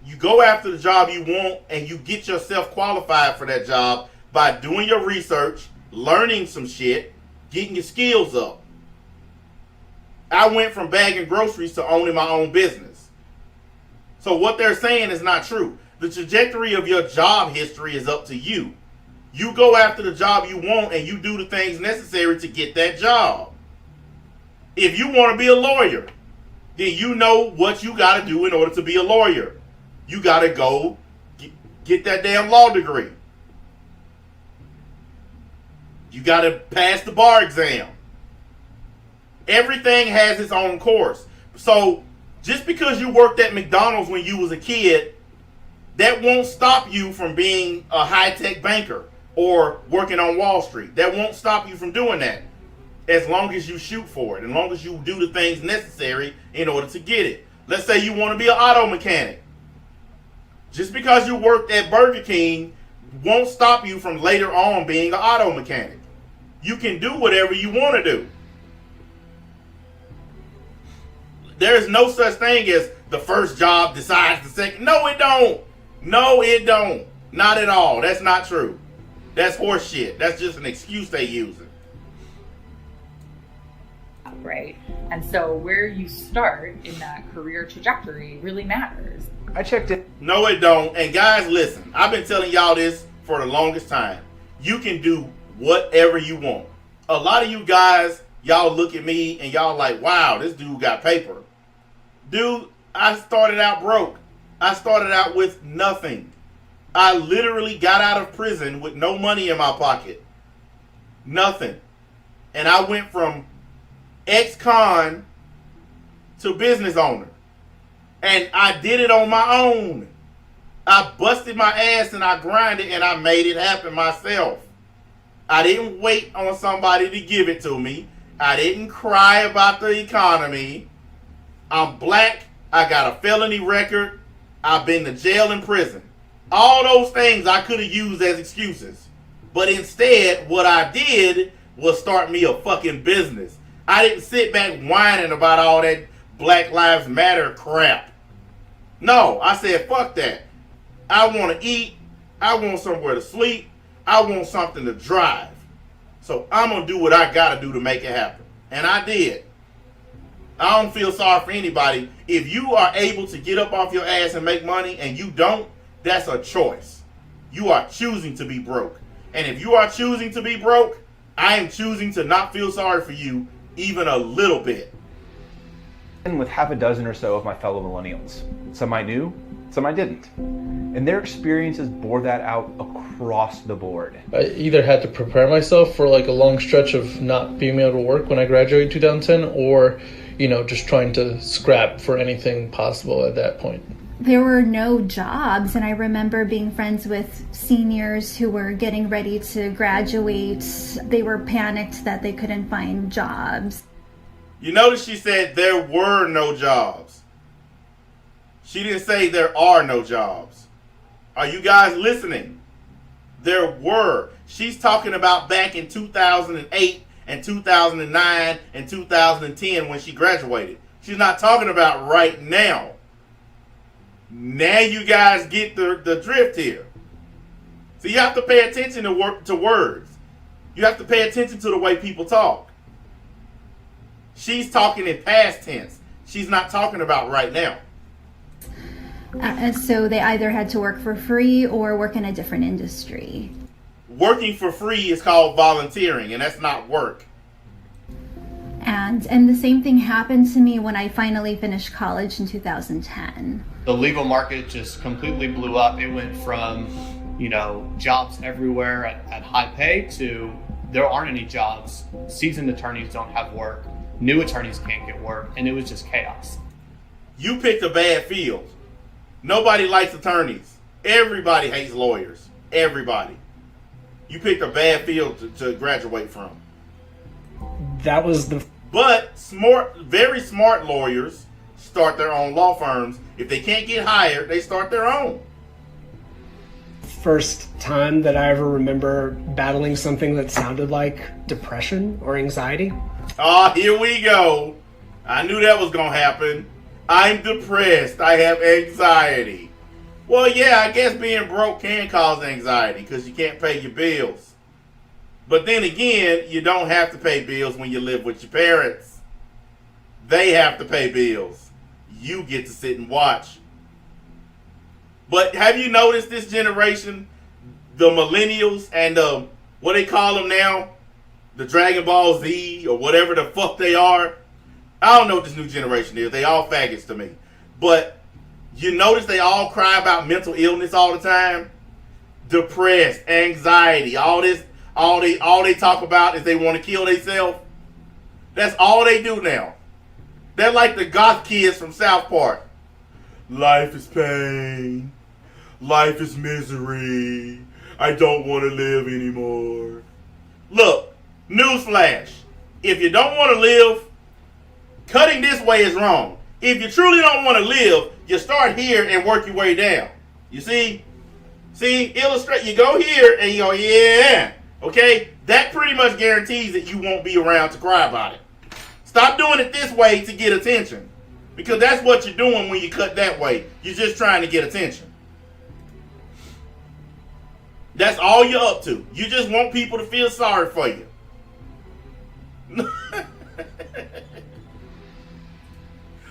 You go after the job you want and you get yourself qualified for that job by doing your research, learning some shit, getting your skills up. I went from bagging groceries to owning my own business. So what they're saying is not true. The trajectory of your job history is up to you. You go after the job you want and you do the things necessary to get that job. If you want to be a lawyer, then you know what you got to do in order to be a lawyer. You got to go get that damn law degree. You got to pass the bar exam. Everything has its own course. So just because you worked at McDonald's when you was a kid, that won't stop you from being a high-tech banker or working on Wall Street. That won't stop you from doing that, as long as you shoot for it, as long as you do the things necessary in order to get it. Let's say you want to be an auto mechanic. Just because you worked at Burger King won't stop you from later on being an auto mechanic. You can do whatever you want to do. There is no such thing as the first job decides the second. No, it don't. No, it don't. Not at all. That's not true. That's horse shit. That's just an excuse they using. Right. And so where you start in that career trajectory really matters. I checked it. No, it don't. And guys, listen. I've been telling y'all this for the longest time. You can do whatever you want. A lot of you guys, y'all look at me and y'all like, wow, this dude got paper. Dude, I started out broke. I started out with nothing. I literally got out of prison with no money in my pocket. Nothing. And I went from ex-con to business owner. And I did it on my own. I busted my ass and I grinded and I made it happen myself. I didn't wait on somebody to give it to me. I didn't cry about the economy. I'm black. I got a felony record. I've been to jail and prison. All those things I could have used as excuses. But instead, what I did was start me a fucking business. I didn't sit back whining about all that Black Lives Matter crap. No, I said, fuck that. I want to eat. I want somewhere to sleep. I want something to drive. So I'm going to do what I got to do to make it happen. And I did. I don't feel sorry for anybody. If you are able to get up off your ass and make money and you don't, that's a choice. You are choosing to be broke. And if you are choosing to be broke, I am choosing to not feel sorry for you even a little bit. And with half a dozen or so of my fellow millennials. Some I knew, some I didn't. And their experiences bore that out across the board. I either had to prepare myself for like a long stretch of not being able to work when I graduated 2010 or, just trying to scrap for anything possible at that point. There were no jobs, and I remember being friends with seniors who were getting ready to graduate. They were panicked that they couldn't find jobs. You notice she said there were no jobs. She didn't say there are no jobs. Are you guys listening? There were. She's talking about back in 2008 and 2009 and 2010 when she graduated. She's not talking about right now. Now you guys get the drift here. So you have to pay attention to words. You have to pay attention to the way people talk. She's talking in past tense. She's not talking about right now. So they either had to work for free or work in a different industry. Working for free is called volunteering, and that's not work. And the same thing happened to me when I finally finished college in 2010. The legal market just completely blew up. It went from, jobs everywhere at high pay to there aren't any jobs. Seasoned attorneys don't have work. New attorneys can't get work. And it was just chaos. You picked a bad field. Nobody likes attorneys. Everybody hates lawyers. Everybody. You picked a bad field to graduate from. That was But very smart lawyers start their own law firms. If they can't get hired, they start their own. first time that I ever remember battling something that sounded like depression or anxiety. Oh, here we go. I knew that was going to happen. I'm depressed. I have anxiety. Well, yeah, I guess being broke can cause anxiety because you can't pay your bills. But then again, you don't have to pay bills when you live with your parents. They have to pay bills. You get to sit and watch. But have you noticed this generation, the millennials and what they call them now, the Dragon Ball Z or whatever the fuck they are? I don't know what this new generation is. They all faggots to me. But you notice they all cry about mental illness all the time? Depressed, anxiety, all this, all they talk about is they want to kill themselves. That's all they do now. They're like the goth kids from South Park. Life is pain. Life is misery. I don't want to live anymore. Look, newsflash. If you don't want to live, cutting this way is wrong. If you truly don't want to live, you start here and work your way down. You see? See, illustrate. You go here and you go, yeah. Okay? That pretty much guarantees that you won't be around to cry about it. Stop doing it this way to get attention. Because that's what you're doing when you cut that way. You're just trying to get attention. That's all you're up to. You just want people to feel sorry for you.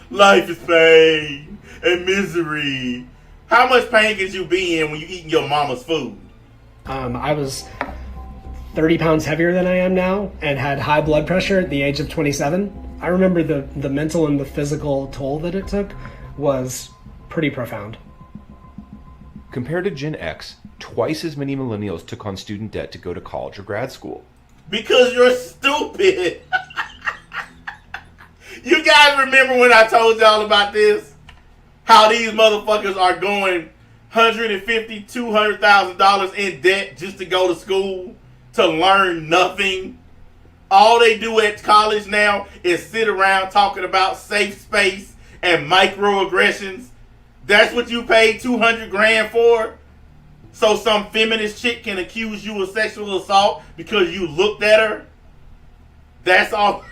Life is pain and misery. How much pain can you be in when you're eating your mama's food? I was 30 pounds heavier than I am now and had high blood pressure at the age of 27. I remember the mental and the physical toll that it took was pretty profound. Compared to Gen X, twice as many millennials took on student debt to go to college or grad school. Because you're stupid. You guys remember when I told y'all about this? How these motherfuckers are going $150,000, $200,000 in debt just to go to school to learn nothing. All they do at college now is sit around talking about safe space and microaggressions. That's what you paid $200,000 for? So some feminist chick can accuse you of sexual assault because you looked at her? That's all.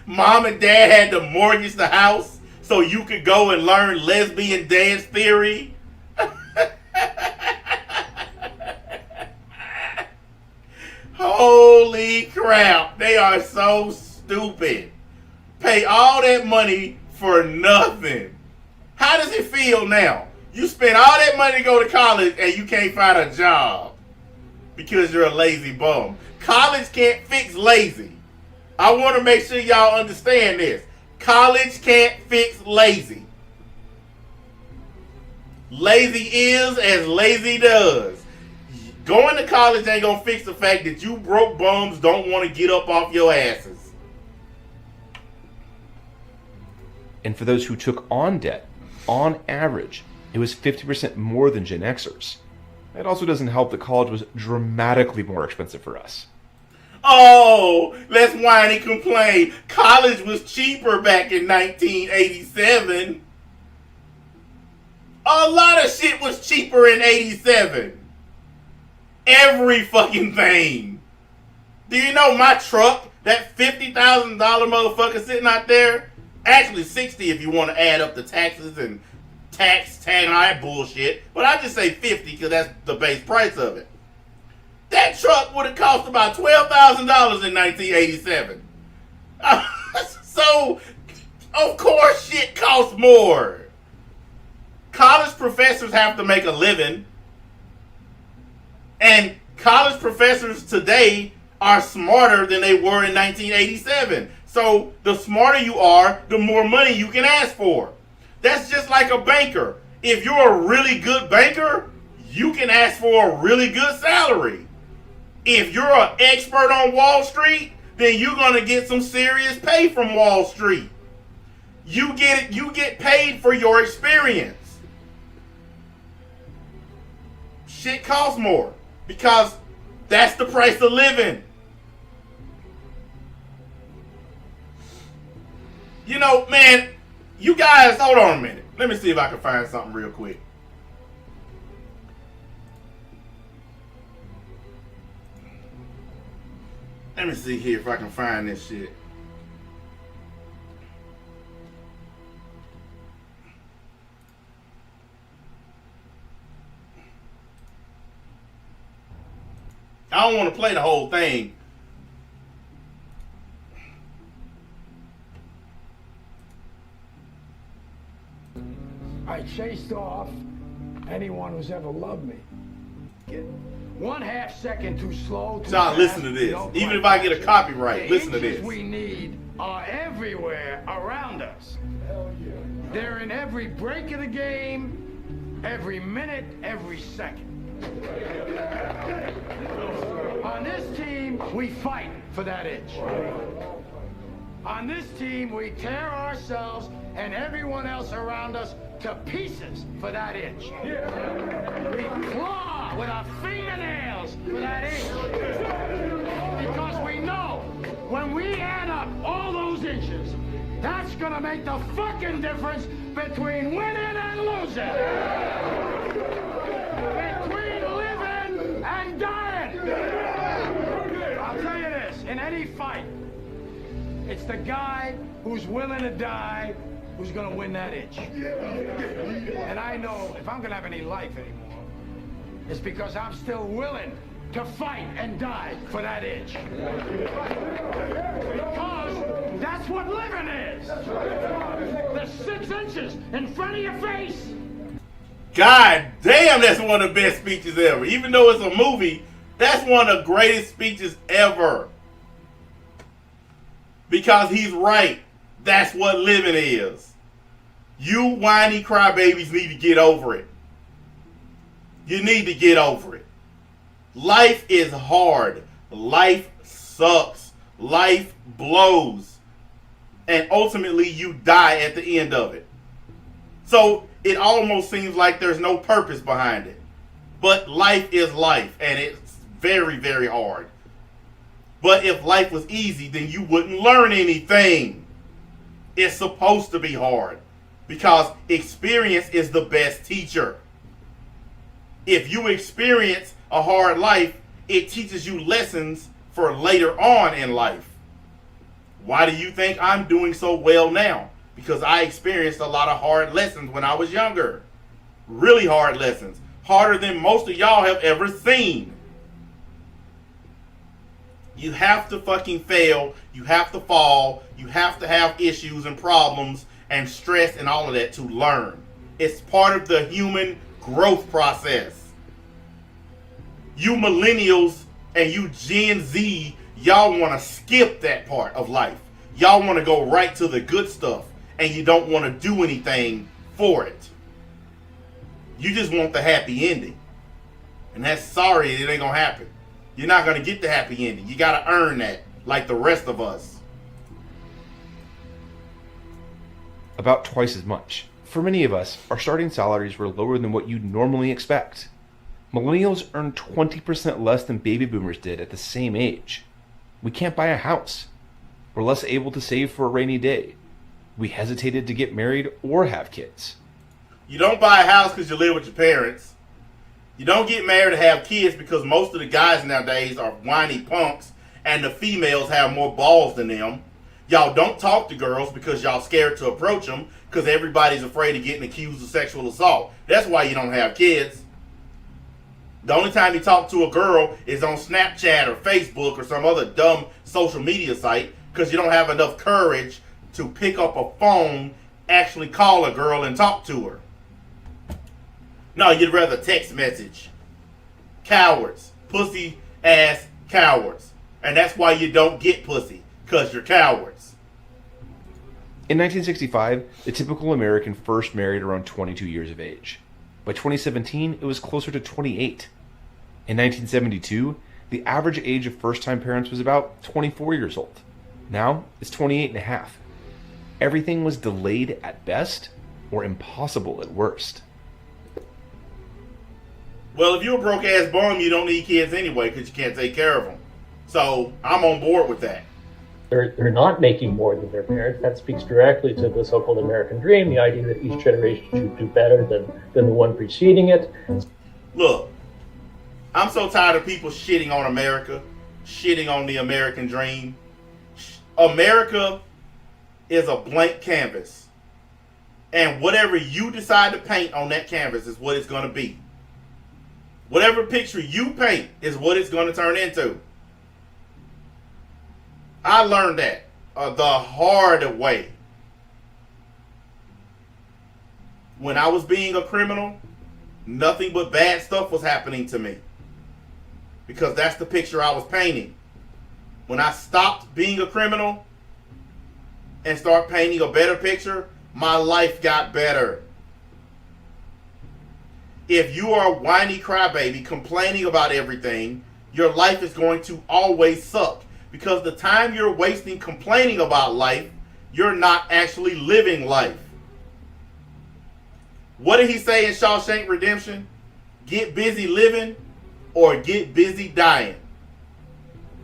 Mom and dad had to mortgage the house so you could go and learn lesbian dance theory? Holy crap. They are so stupid. Pay all that money for nothing. How does it feel now? You spend all that money to go to college and you can't find a job because you're a lazy bum. College can't fix lazy. I want to make sure y'all understand this. College can't fix lazy. Lazy is as lazy does. Going to college ain't going to fix the fact that you broke bums don't want to get up off your asses. And for those who took on debt, on average, it was 50% more than Gen Xers. It also doesn't help that college was dramatically more expensive for us. Oh, let's whine and complain. College was cheaper back in 1987. A lot of shit was cheaper in 87. Every fucking thing. Do you know my truck, that $50,000 motherfucker sitting out there? Actually 60 if you want to add up the taxes and tax and all that bullshit. But I just say 50 because that's the base price of it. That truck would have cost about $12,000 in 1987. So, of course shit costs more. College professors have to make a living. And college professors today are smarter than they were in 1987. So, the smarter you are, the more money you can ask for. That's just like a banker. If you're a really good banker, you can ask for a really good salary. If you're an expert on Wall Street, then you're going to get some serious pay from Wall Street. You get paid for your experience. Shit costs more because that's the price of living. You know, man, you guys, hold on a minute. Let me see if I can find something real quick. Let me see here if I can find this shit. I don't want to play the whole thing. I chased off anyone who's ever loved me. 1/2 second too slow. Too John, fast, listen to this. no Even quite if I get a action. copyright, The listen to inches this. we need are everywhere around us. They're in every break of the game, every minute, every second. On this team, we fight for that inch. On this team, we tear ourselves and everyone else around us to pieces for that inch. We claw with our fingernails for that inch. Because we know when we add up all those inches, that's gonna make the fucking difference between winning and losing. Between living and dying. I'll tell you this, in any fight, it's the guy who's willing to die who's gonna win that inch. And I know if I'm gonna have any life anymore, it's because I'm still willing to fight and die for that inch. Because that's what living is. The 6 inches in front of your face. God damn, that's one of the best speeches ever. Even though it's a movie, that's one of the greatest speeches ever. Because he's right. That's what living is. You whiny crybabies need to get over it. You need to get over it. Life is hard. Life sucks. Life blows. And ultimately you die at the end of it. So it almost seems like there's no purpose behind it. But life is life. And it's very, very hard. But if life was easy, then you wouldn't learn anything. It's supposed to be hard. Because experience is the best teacher. If you experience a hard life, it teaches you lessons for later on in life. Why do you think I'm doing so well now? Because I experienced a lot of hard lessons when I was younger. Really hard lessons. Harder than most of y'all have ever seen. You have to fucking fail. You have to fall. You have to have issues and problems and stress and all of that to learn. It's part of the human growth process. You millennials and you Gen Z, y'all want to skip that part of life. Y'all want to go right to the good stuff and you don't want to do anything for it. You just want the happy ending. And that's sorry, it ain't going to happen. You're not going to get the happy ending. You got to earn that like the rest of us. About twice as much. For many of us, our starting salaries were lower than what you'd normally expect. Millennials earn 20% less than baby boomers did at the same age. We can't buy a house. We're less able to save for a rainy day. We hesitated to get married or have kids. You don't buy a house because you live with your parents. You don't get married to have kids because most of the guys nowadays are whiny punks and the females have more balls than them. Y'all don't talk to girls because y'all scared to approach them because everybody's afraid of getting accused of sexual assault. That's why you don't have kids. The only time you talk to a girl is on Snapchat or Facebook or some other dumb social media site because you don't have enough courage to pick up a phone, actually call a girl and talk to her. No, you'd rather text message. Cowards. Pussy ass cowards. And that's why you don't get pussy. Because you're cowards. In 1965, the typical American first married around 22 years of age. By 2017, it was closer to 28. In 1972, the average age of first-time parents was about 24 years old. Now, it's 28 and a half. Everything was delayed at best or impossible at worst. Well, if you're a broke-ass bum, you don't need kids anyway because you can't take care of them. So, I'm on board with that. They're not making more than their parents. That speaks directly to the so-called American dream, the idea that each generation should do better than the one preceding it. Look, I'm so tired of people shitting on America, shitting on the American dream. America is a blank canvas. And whatever you decide to paint on that canvas is what it's going to be. Whatever picture you paint is what it's going to turn into. I learned that the hard way. When I was being a criminal, nothing but bad stuff was happening to me. because that's the picture I was painting. When I stopped being a criminal and start painting a better picture, my life got better. If you are a whiny crybaby complaining about everything, your life is going to always suck. Because the time you're wasting complaining about life, you're not actually living life. What did he say in Shawshank Redemption? Get busy living or get busy dying.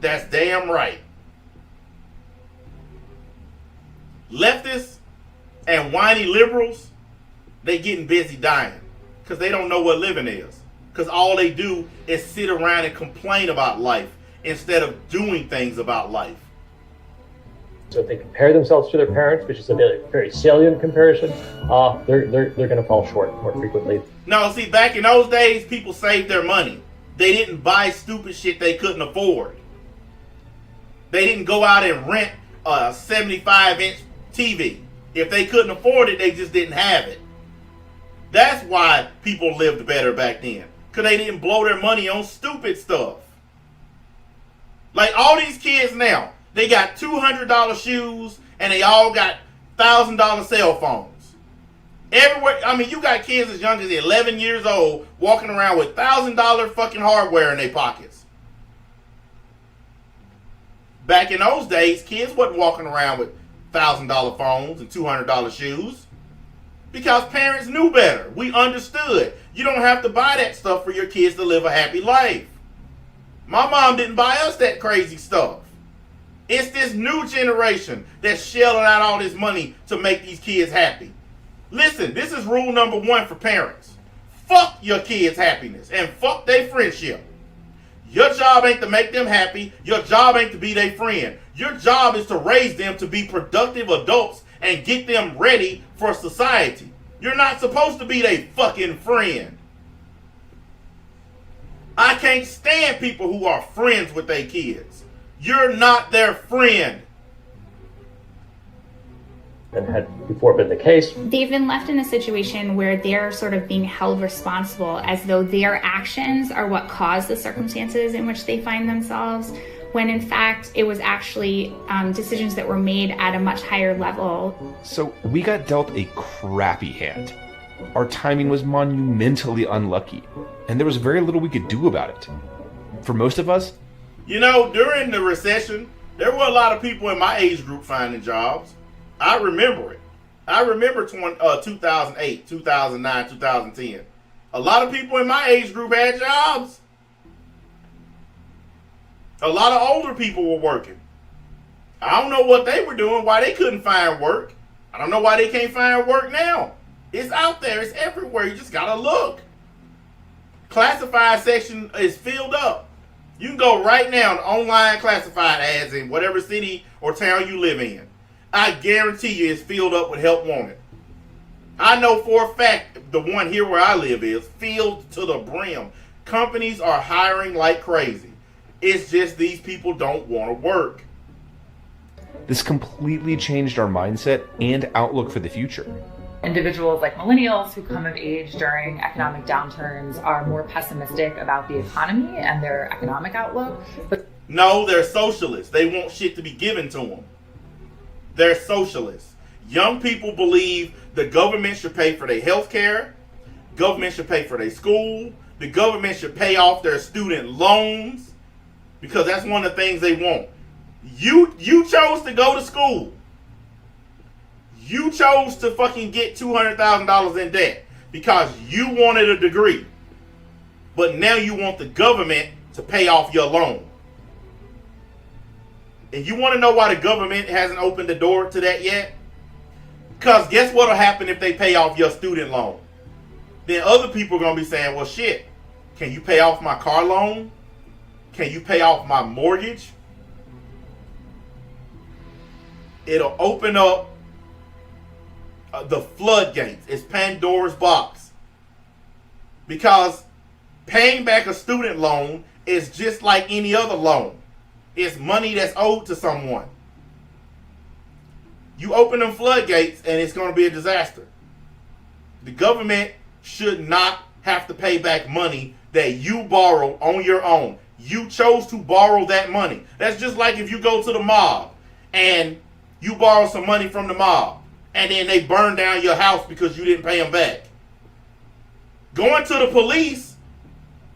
That's damn right. Leftists and whiny liberals, they getting busy dying because they don't know what living is. Because all they do is sit around and complain about life instead of doing things about life. So if they compare themselves to their parents, which is a very salient comparison, they're going to fall short more frequently. No, see, back in those days, people saved their money. They didn't buy stupid shit they couldn't afford. They didn't go out and rent a 75-inch TV. If they couldn't afford it, they just didn't have it. That's why people lived better back then. Because they didn't blow their money on stupid stuff. Like all these kids now, they got $200 shoes and they all got $1,000 cell phones. Everywhere, I mean, you got kids as young as 11 years old walking around with $1,000 fucking hardware in their pockets. Back in those days, kids wasn't walking around with $1,000 phones and $200 shoes because parents knew better. We understood. You don't have to buy that stuff for your kids to live a happy life. My mom didn't buy us that crazy stuff. It's this new generation that's shelling out all this money to make these kids happy. Listen, this is rule number 1 for parents. Fuck your kids' happiness and fuck their friendship. Your job ain't to make them happy. Your job ain't to be their friend. Your job is to raise them to be productive adults and get them ready for society. You're not supposed to be their fucking friend. I can't stand people who are friends with their kids. You're not their friend. And had before been the case. They've been left in a situation where they're sort of being held responsible as though their actions are what caused the circumstances in which they find themselves, when in fact it was actually decisions that were made at a much higher level. So we got dealt a crappy hand. Our timing was monumentally unlucky, and there was very little we could do about it. For most of us, you know, during the recession, there were a lot of people in my age group finding jobs. I remember it. I remember 2008, 2009, 2010. A lot of people in my age group had jobs. A lot of older people were working. I don't know what they were doing, why they couldn't find work. I don't know why they can't find work now. It's out there. It's everywhere. You just got to look. Classified section is filled up. You can go right now to online classified ads in whatever city or town you live in. I guarantee you it's filled up with help wanted. I know for a fact the one here where I live is filled to the brim. Companies are hiring like crazy. It's just these people don't want to work. This completely changed our mindset and outlook for the future. Individuals like millennials who come of age during economic downturns are more pessimistic about the economy and their economic outlook. But no, they're socialists. They want shit to be given to them. They're socialists. Young people believe the government should pay for their health care, government should pay for their school, the government should pay off their student loans, because that's one of the things they want. You chose to go to school. You chose to fucking get $200,000 in debt because you wanted a degree. But now you want the government to pay off your loan. And you want to know why the government hasn't opened the door to that yet? Because guess what will happen if they pay off your student loan? Then other people are going to be saying, well, shit, can you pay off my car loan? Can you pay off my mortgage? It'll open up the floodgates. It's Pandora's box. Because paying back a student loan is just like any other loan. It's money that's owed to someone. You open them floodgates and it's going to be a disaster. The government should not have to pay back money that you borrowed on your own. You chose to borrow that money. That's just like if you go to the mob and you borrow some money from the mob and then they burn down your house because you didn't pay them back. Going to the police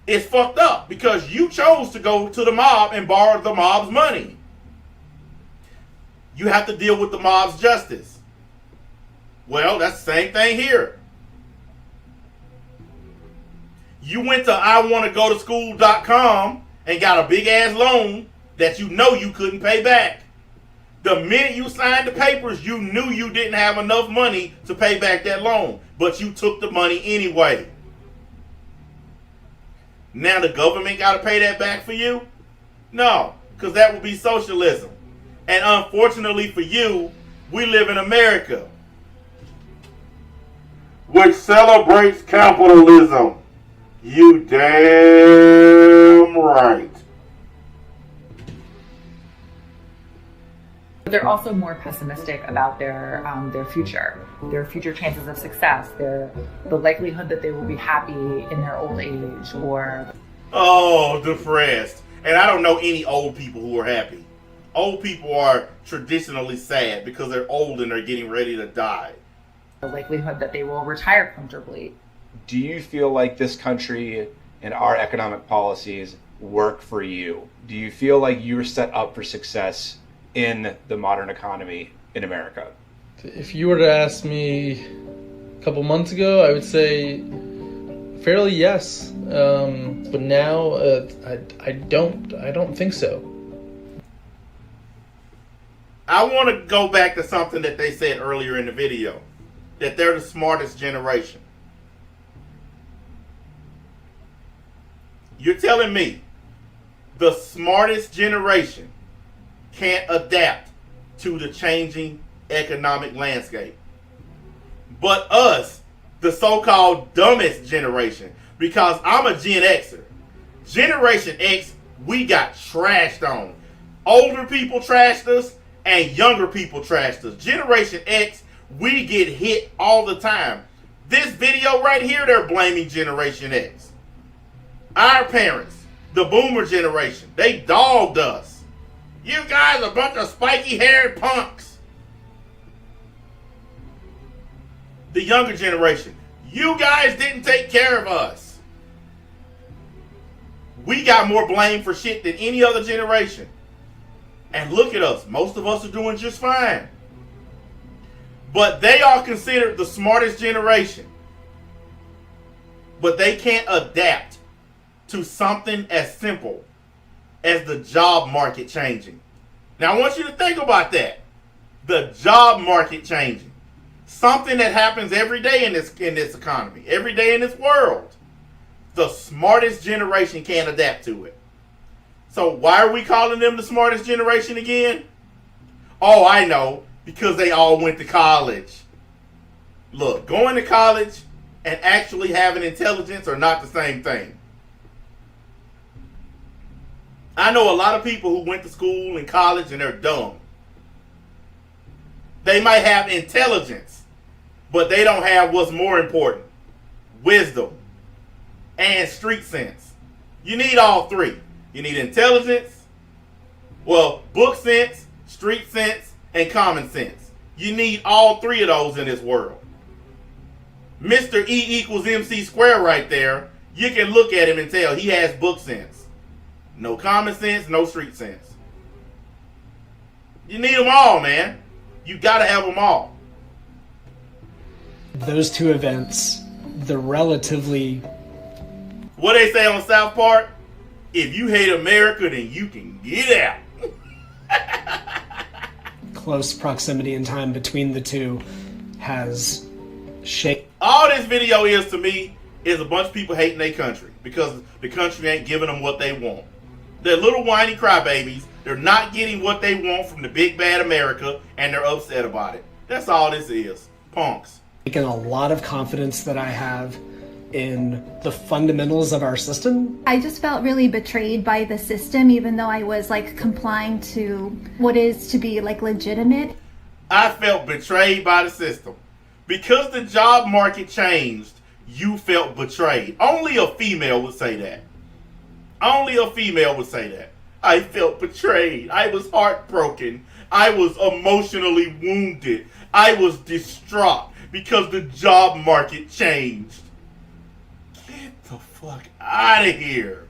is fucked up because you chose to go to the mob and borrow the mob's money. You have to deal with the mob's justice. Well, that's the same thing here. You went to iwannagotoschool.com and got a big ass loan that you know you couldn't pay back. The minute you signed the papers, you knew you didn't have enough money to pay back that loan, but you took the money anyway. Now the government got to pay that back for you? No, because that would be socialism. And unfortunately for you, we live in America, which celebrates capitalism. You damn right. They're also more pessimistic about their future chances of success, the likelihood that they will be happy in their old age, or depressed. And I don't know any old people who are happy. Old people are traditionally sad because they're old and they're getting ready to die. The likelihood that they will retire comfortably. Do you feel like this country and our economic policies work for you? Do you feel like you're set up for success in the modern economy in America? If you were to ask me a couple months ago, I would say fairly yes. But now I don't think so. I want to go back to something that they said earlier in the video, that they're the smartest generation. You're telling me the smartest generation can't adapt to the changing economic landscape, but us, the so-called dumbest generation, because I'm a Gen Xer. Generation X, we got trashed on. Older people trashed us and younger people trashed us. Generation X, we get hit all the time. This video right here, they're blaming Generation X. Our parents, the boomer generation, they dogged us. You guys are a bunch of spiky-haired punks. The younger generation, you guys didn't take care of us. We got more blame for shit than any other generation. And look at us. Most of us are doing just fine. But they are considered the smartest generation. But they can't adapt to something as simple as the job market changing. Now I want you to think about that. The job market changing. Something that happens every day in this economy, every day in this world. The smartest generation can't adapt to it. So why are we calling them the smartest generation again? Oh, I know. Because they all went to college. Look, going to college and actually having intelligence are not the same thing. I know a lot of people who went to school and college and they're dumb. They might have intelligence, but they don't have what's more important: wisdom and street sense. You need all three. You need intelligence, book sense, street sense, and common sense. You need all three of those in this world. Mr. E equals MC squared right there. You can look at him and tell he has book sense. No common sense, no street sense. You need them all, man. You gotta have them all. Those two events, the relatively... What they say on South Park? If you hate America, then you can get out. close proximity in time between the two has shaped... All this video is to me is a bunch of people hating their country because the country ain't giving them what they want. They're little whiny crybabies. They're not getting what they want from the big bad America, and they're upset about it. That's all this is. Punks. Taken a lot of confidence that I have in the fundamentals of our system. I just felt really betrayed by the system, even though I was like complying to what is to be like legitimate. I felt betrayed by the system. Because the job market changed, you felt betrayed. Only a female would say that. Only a female would say that. I felt betrayed. I was heartbroken. I was emotionally wounded. I was distraught because the job market changed. Get the fuck out of here.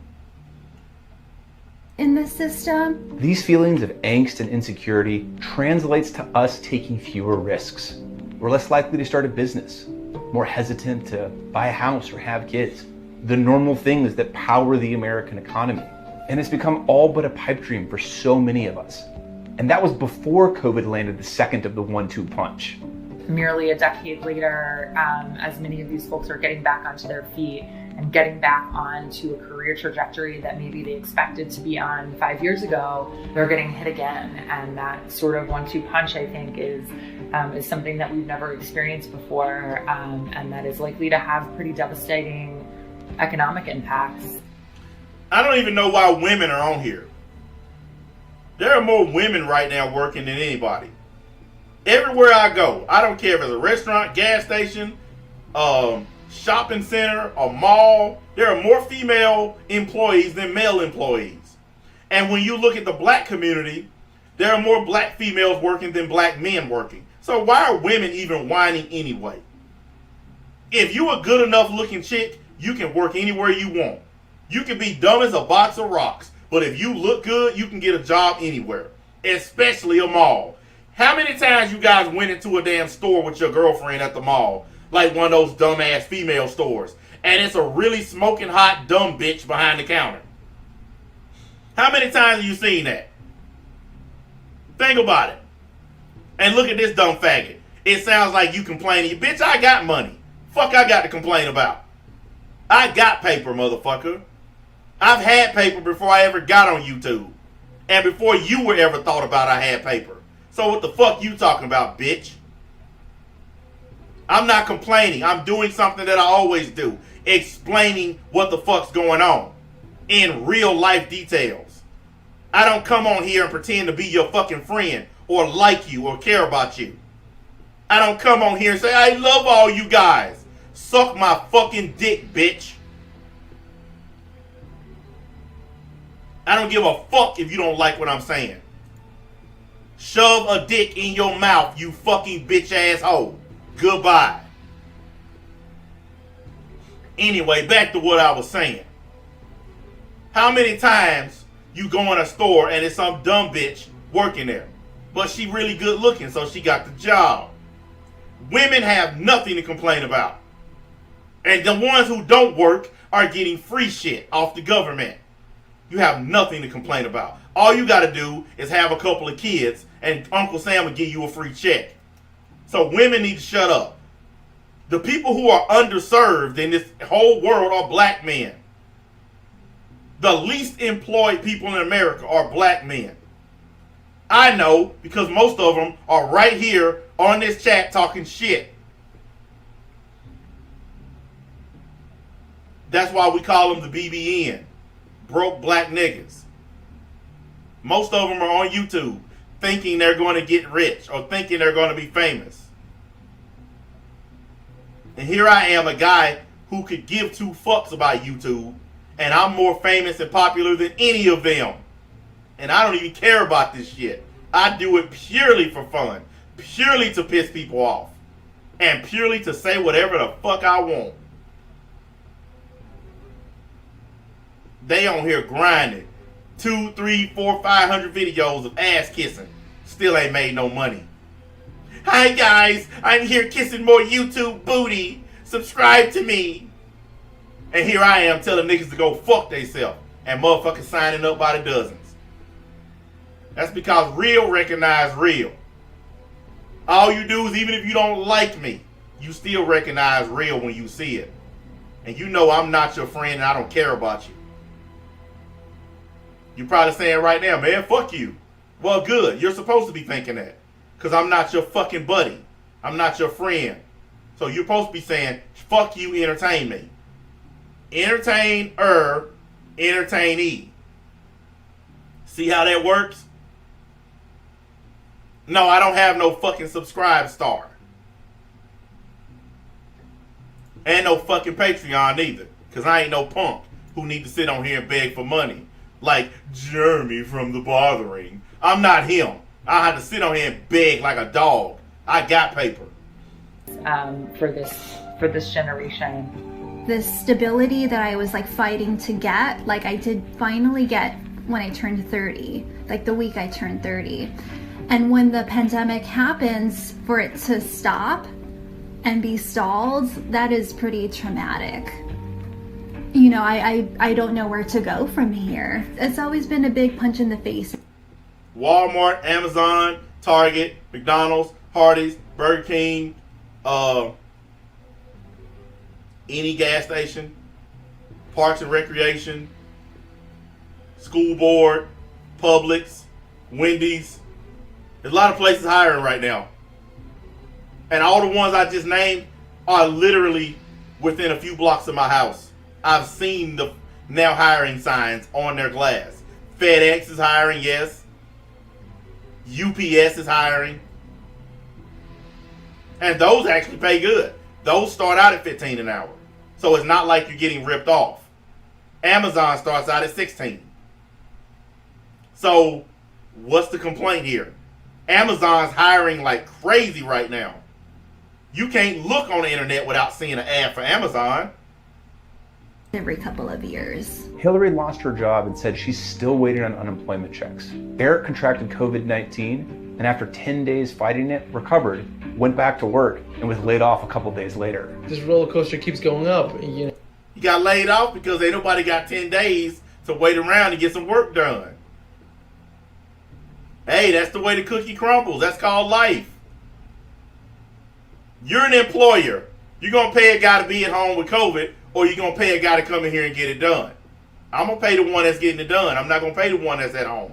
In the system. These feelings of angst and insecurity translates to us taking fewer risks. We're less likely to start a business, more hesitant to buy a house or have kids. The normal things that power the American economy. And it's become all but a pipe dream for so many of us. And that was before COVID landed the second of the 1-2 punch. Nearly a decade later, as many of these folks are getting back onto their feet and getting back onto a career trajectory that maybe they expected to be on 5 years ago, they're getting hit again. And that sort of 1-2 punch, I think, is something that we've never experienced before, and that is likely to have pretty devastating economic impacts. I don't even know why women are on here. There are more women right now working than anybody. Everywhere I go, I don't care if it's a restaurant, gas station, shopping center, a mall, there are more female employees than male employees. And when you look at the black community, there are more black females working than black men working. So why are women even whining anyway? If you a good enough looking chick, you can work anywhere you want. You can be dumb as a box of rocks, but if you look good, you can get a job anywhere, especially a mall. How many times you guys went into a damn store with your girlfriend at the mall, like one of those dumbass female stores, and it's a really smoking hot dumb bitch behind the counter? How many times have you seen that? Think about it. And look at this dumb faggot. It sounds like you complaining. Bitch, I got money. Fuck I got to complain about. I got paper, motherfucker. I've had paper before I ever got on YouTube. And before you were ever thought about I had paper. So what the fuck you talking about, bitch? I'm not complaining. I'm doing something that I always do. Explaining what the fuck's going on. In real life details. I don't come on here and pretend to be your fucking friend. Or like you or care about you. I don't come on here and say, I love all you guys. Suck my fucking dick, bitch. I don't give a fuck if you don't like what I'm saying. Shove a dick in your mouth, you fucking bitch asshole. Goodbye. Anyway, back to what I was saying. How many times you go in a store and it's some dumb bitch working there? But she really good looking, so she got the job. Women have nothing to complain about. And the ones who don't work are getting free shit off the government. You have nothing to complain about. All you got to do is have a couple of kids and Uncle Sam will give you a free check. So women need to shut up. The people who are underserved in this whole world are black men. The least employed people in America are black men. I know because most of them are right here on this chat talking shit. That's why we call them the BBN. Broke black niggas. Most of them are on YouTube thinking they're going to get rich or thinking they're going to be famous. And here I am, a guy who could give two fucks about YouTube, and I'm more famous and popular than any of them. And I don't even care about this shit. I do it purely for fun, purely to piss people off, and purely to say whatever the fuck I want. They on here grinding. 2, 3, 4, 500 videos of ass kissing. Still ain't made no money. Hi guys, I'm here kissing more YouTube booty. Subscribe to me. And here I am telling niggas to go fuck theyself. And motherfuckers signing up by the dozens. That's because real recognize real. All you do is, even if you don't like me, you still recognize real when you see it. And you know I'm not your friend and I don't care about you. You're probably saying right now, man, fuck you. Well, good. You're supposed to be thinking that. Because I'm not your fucking buddy. I'm not your friend. So you're supposed to be saying, fuck you, entertain me. Entertainer, entertainee. See how that works? No, I don't have no fucking subscribe star. And no fucking Patreon either. Because I ain't no punk. who need to sit on here and beg for money. Like Jeremy from The Bothering. I'm not him. I had to sit on here and beg like a dog. I got paper. For this generation. The stability that I was like fighting to get, like I did finally get when I turned 30, like the week I turned 30. And when the pandemic happens, for it to stop and be stalled, that is pretty traumatic. You know, I don't know where to go from here. It's always been a big punch in the face. Walmart, Amazon, Target, McDonald's, Hardee's, Burger King, any gas station, Parks and Recreation, School Board, Publix, Wendy's. There's a lot of places hiring right now. And all the ones I just named are literally within a few blocks of my house. I've seen the now hiring signs on their glass. FedEx is hiring, yes. UPS is hiring. And those actually pay good. Those start out at $15 an hour. So it's not like you're getting ripped off. Amazon starts out at $16. So what's the complaint here? Amazon's hiring like crazy right now. You can't look on the internet without seeing an ad for Amazon. Every couple of years. Hillary lost her job and said she's still waiting on unemployment checks. Eric contracted COVID-19 and after 10 days fighting it, recovered, went back to work, and was laid off a couple days later. This roller coaster keeps going up. You got laid off because ain't nobody got 10 days to wait around to get some work done. Hey, that's the way the cookie crumbles. That's called life. You're an employer. You're going to pay a guy to be at home with COVID, or you're going to pay a guy to come in here and get it done. I'm going to pay the one that's getting it done. I'm not going to pay the one that's at home.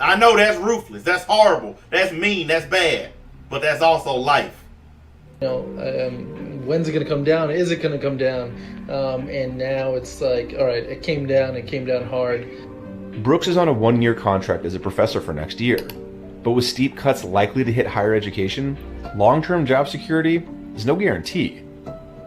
I know that's ruthless. That's horrible. That's mean. That's bad. But that's also life. When's it going to come down? Is it going to come down? And now it's like, all right, it came down hard. Brooks is on a 1-year contract as a professor for next year. But with steep cuts likely to hit higher education, long-term job security is no guarantee.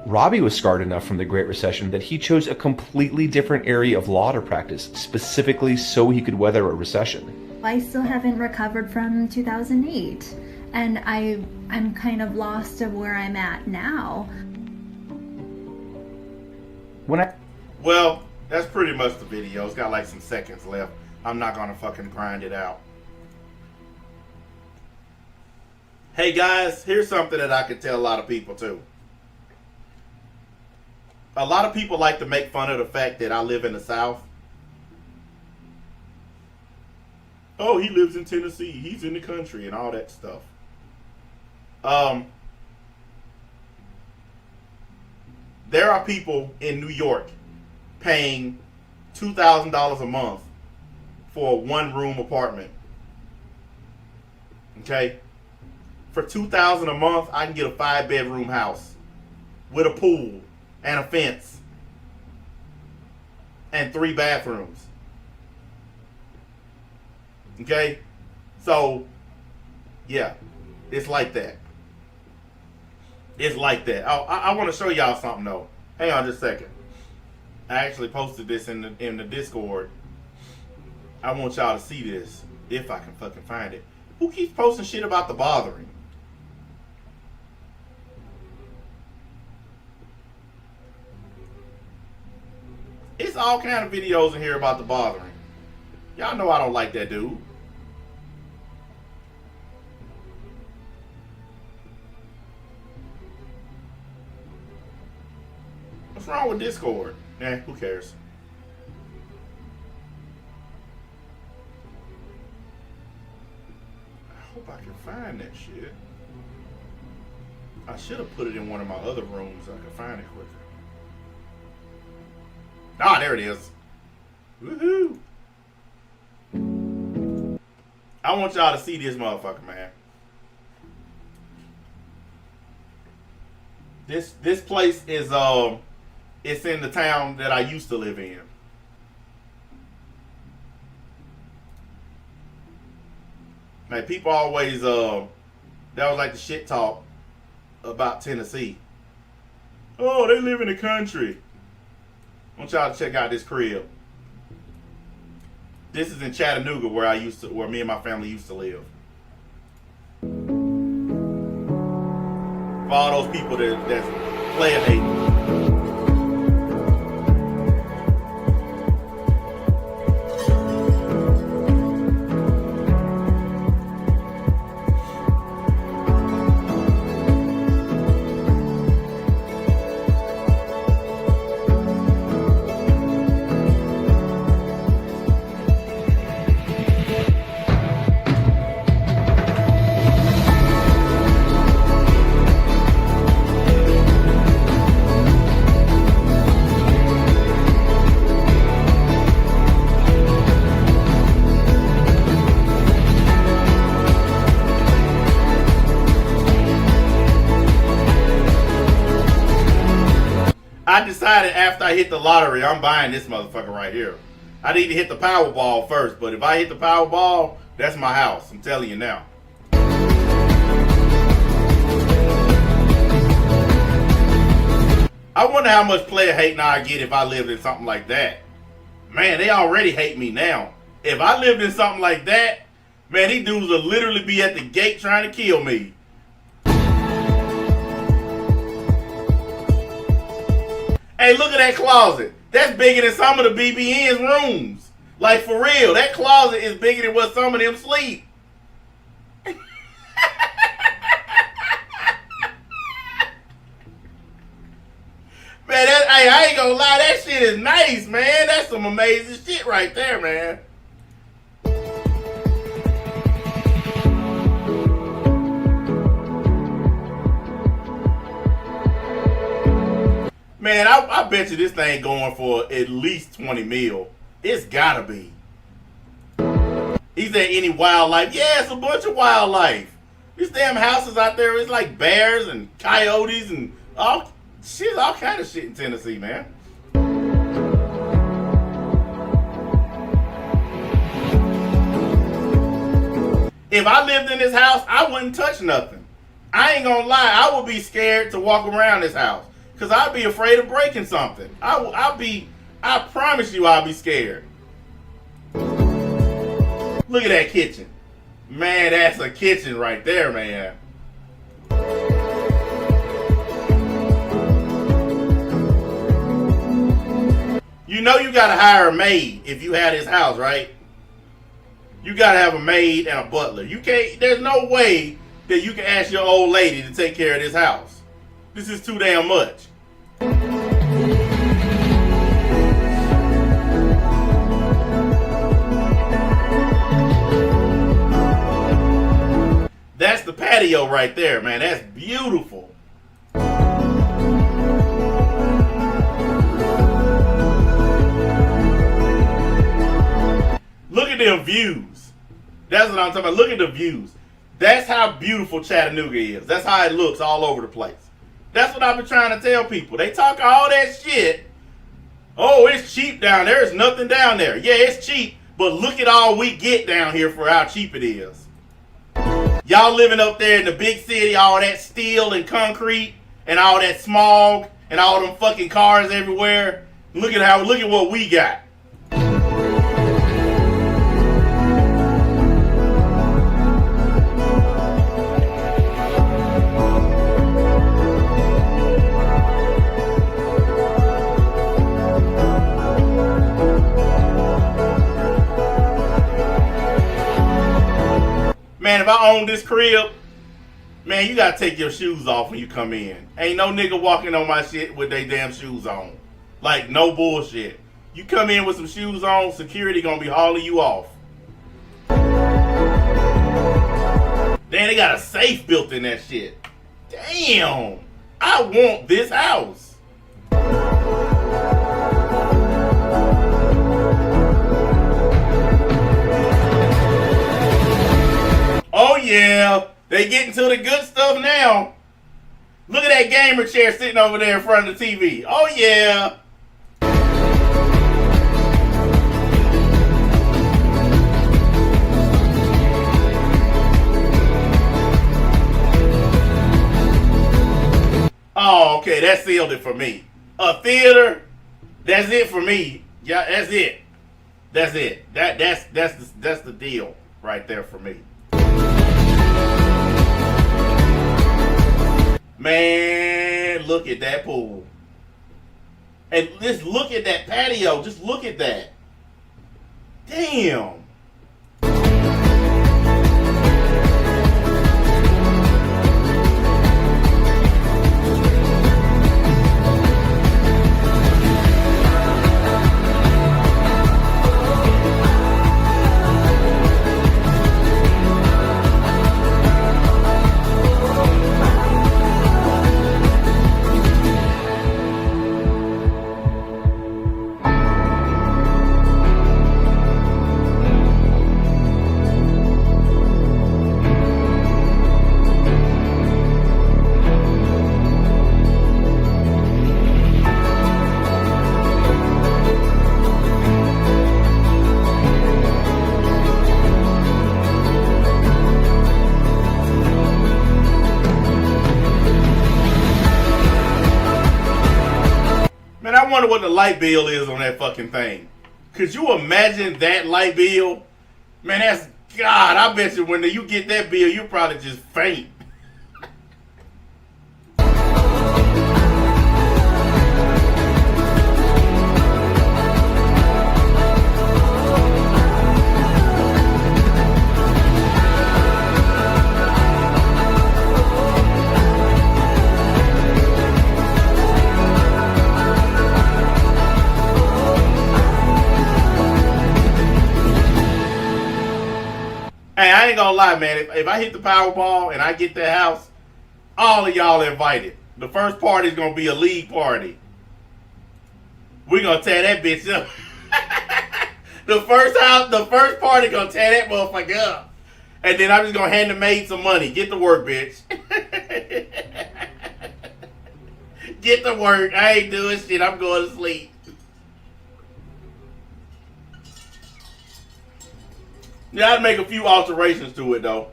Robbie was scarred enough from the Great Recession that he chose a completely different area of law to practice, specifically so he could weather a recession. I still haven't recovered from 2008, and I'm kind of lost of where I'm at now. Well, that's pretty much the video. It's got like some seconds left. I'm not gonna fucking grind it out. Hey guys, here's something that I could tell a lot of people too. A lot of people like to make fun of the fact that I live in the South. Oh, he lives in Tennessee. He's in the country and all that stuff. There are people in New York paying $2,000 a month for a 1-room apartment. Okay? For $2,000 a month, I can get a 5-bedroom house with a pool and a fence and 3 bathrooms. Okay? So, yeah, it's like that. It's like that. Oh, I want to show y'all something though. Hang on just a second. I actually posted this in the Discord. I want y'all to see this if I can fucking find it. Who keeps posting shit about the bothering? It's all kind of videos in here about the bothering. Y'all know I don't like that dude. What's wrong with Discord? Eh, who cares? I hope I can find that shit. I should have put it in one of my other rooms so I could find it quicker. Ah, there it is. Woohoo! I want y'all to see this motherfucker, man. This place is it's in the town that I used to live in. Like people always that was like the shit talk about Tennessee. Oh, they live in the country. I want y'all to check out this crib. This is in Chattanooga where me and my family used to live. For all those people that's player hating. I decided after I hit the lottery, I'm buying this motherfucker right here. I need to hit the Powerball first, but if I hit the Powerball, that's my house. I'm telling you now. I wonder how much player hate now I get if I lived in something like that. Man, they already hate me now. If I lived in something like that, man, these dudes would literally be at the gate trying to kill me. Hey, look at that closet. That's bigger than some of the BBN's rooms. Like, for real, that closet is bigger than what some of them sleep. Man, I ain't gonna lie, that shit is nice, man. That's some amazing shit right there, man. Man, I bet you this thing going for at least 20 mil. It's gotta be. Is there any wildlife? Yeah, it's a bunch of wildlife. These damn houses out there, it's like bears and coyotes and all kind of shit in Tennessee, man. If I lived in this house, I wouldn't touch nothing. I ain't gonna lie, I would be scared to walk around this house. Because I'd be afraid of breaking something. I promise you I'll be scared. Look at that kitchen. Man, that's a kitchen right there, man. You know you gotta hire a maid if you have this house, right? You gotta have a maid and a butler. There's no way that you can ask your old lady to take care of this house. This is too damn much. That's the patio right there, man. That's beautiful. Look at them views. That's what I'm talking about. Look at the views. That's how beautiful Chattanooga is. That's how it looks all over the place. That's what I've been trying to tell people. They talk all that shit. Oh, it's cheap down there. There's nothing down there. Yeah, it's cheap, but look at all we get down here for how cheap it is. Y'all living up there in the big city, all that steel and concrete and all that smog and all them fucking cars everywhere. Look at what we got. Man, if I own this crib, man, you gotta take your shoes off when you come in. Ain't no nigga walking on my shit with they damn shoes on. Like, no bullshit. You come in with some shoes on, security gonna be hauling you off. Damn, they got a safe built in that shit. Damn, I want this house. Oh yeah, they getting to the good stuff now. Look at that gamer chair sitting over there in front of the TV. Oh yeah. Oh, okay, that sealed it for me. A theater? That's it for me. Yeah, that's it. That's it. That's the deal right there for me. Man, look at that pool. And just look at that patio. Just look at that. Damn. Man, I wonder what the light bill is on that fucking thing. Could you imagine that light bill? Man, that's God. I bet you when you get that bill, you probably just faint. Hey, I ain't gonna lie, man. If I hit the Powerball and I get that house, all of y'all invited. The first party is gonna be a league party. We're gonna tear that bitch up. the first party gonna tear that motherfucker up. And then I'm just gonna hand the maid some money. Get to work, bitch. Get to work. I ain't doing shit. I'm going to sleep. Yeah, I'd make a few alterations to it though.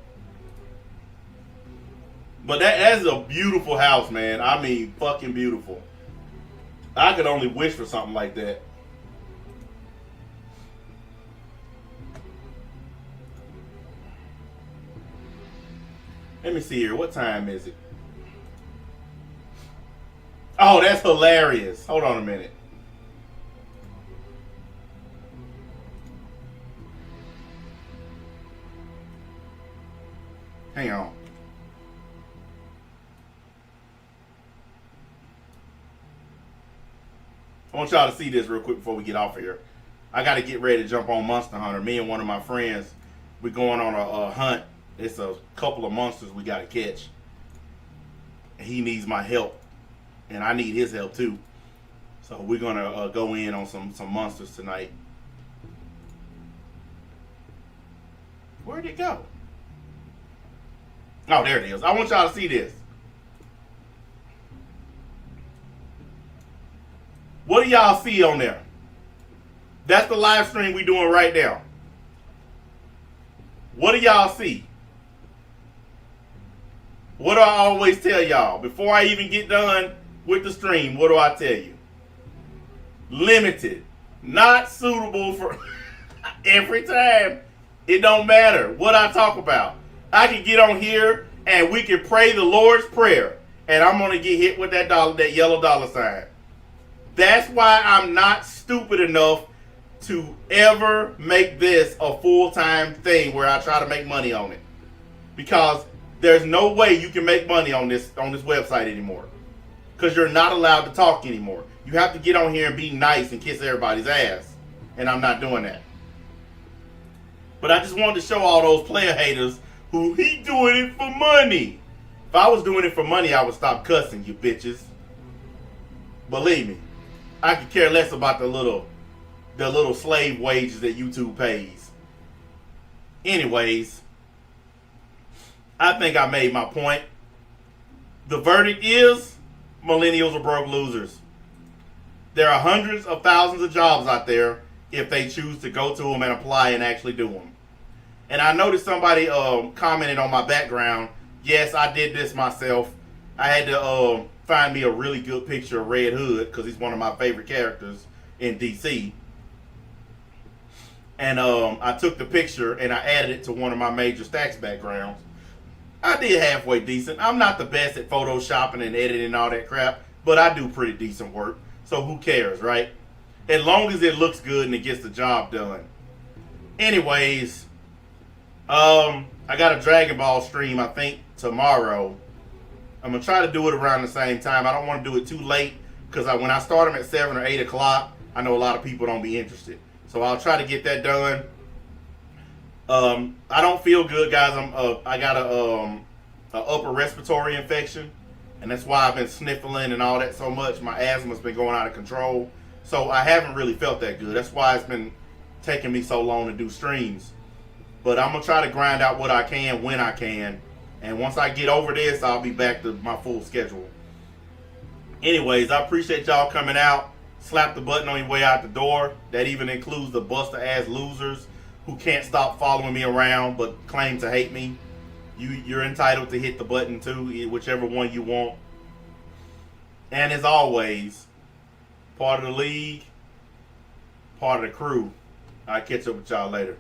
But that's a beautiful house, man. I mean, fucking beautiful. I could only wish for something like that. Let me see here. What time is it? Oh, that's hilarious. Hold on a minute. Hang on. I want y'all to see this real quick before we get off of here. I got to get ready to jump on Monster Hunter. Me and one of my friends, we're going on a hunt. It's a couple of monsters we got to catch. He needs my help, and I need his help too. So we're going to go in on some monsters tonight. Where'd it go? Oh, there it is. I want y'all to see this. What do y'all see on there? That's the live stream we doing right now. What do y'all see? What do I always tell y'all? Before I even get done with the stream, what do I tell you? Limited. Not suitable for every time. It don't matter what I talk about. I can get on here and we can pray the Lord's Prayer, and I'm going to get hit with that yellow dollar sign. That's why I'm not stupid enough to ever make this a full-time thing where I try to make money on it. Because there's no way you can make money on this website anymore. Because you're not allowed to talk anymore. You have to get on here and be nice and kiss everybody's ass. And I'm not doing that. But I just wanted to show all those player haters who he doing it for money. If I was doing it for money, I would stop cussing, you bitches. Believe me, I could care less about the little slave wages that YouTube pays. Anyways, I think I made my point. The verdict is millennials are broke losers. There are hundreds of thousands of jobs out there if they choose to go to them and apply and actually do them. And I noticed somebody commented on my background. Yes, I did this myself. I had to find me a really good picture of Red Hood because he's one of my favorite characters in DC. And I took the picture and I added it to one of my major stacks backgrounds. I did halfway decent. I'm not the best at photoshopping and editing and all that crap, but I do pretty decent work. So who cares, right? As long as it looks good and it gets the job done. Anyways, I got a Dragon Ball stream, I think, tomorrow. I'm going to try to do it around the same time. I don't want to do it too late because when I start them at 7 or 8 o'clock, I know a lot of people don't be interested. So I'll try to get that done. I don't feel good, guys. I got a upper respiratory infection, and that's why I've been sniffling and all that so much. My asthma's been going out of control, so I haven't really felt that good. That's why it's been taking me so long to do streams. But I'm gonna try to grind out what I can when I can, and once I get over this, I'll be back to my full schedule. Anyways, I appreciate y'all coming out. Slap the button on your way out the door. That even includes the buster ass losers who can't stop following me around but claim to hate me. You're entitled to hit the button too, whichever one you want. And as always, part of the league, part of the crew. I'll catch up with y'all later.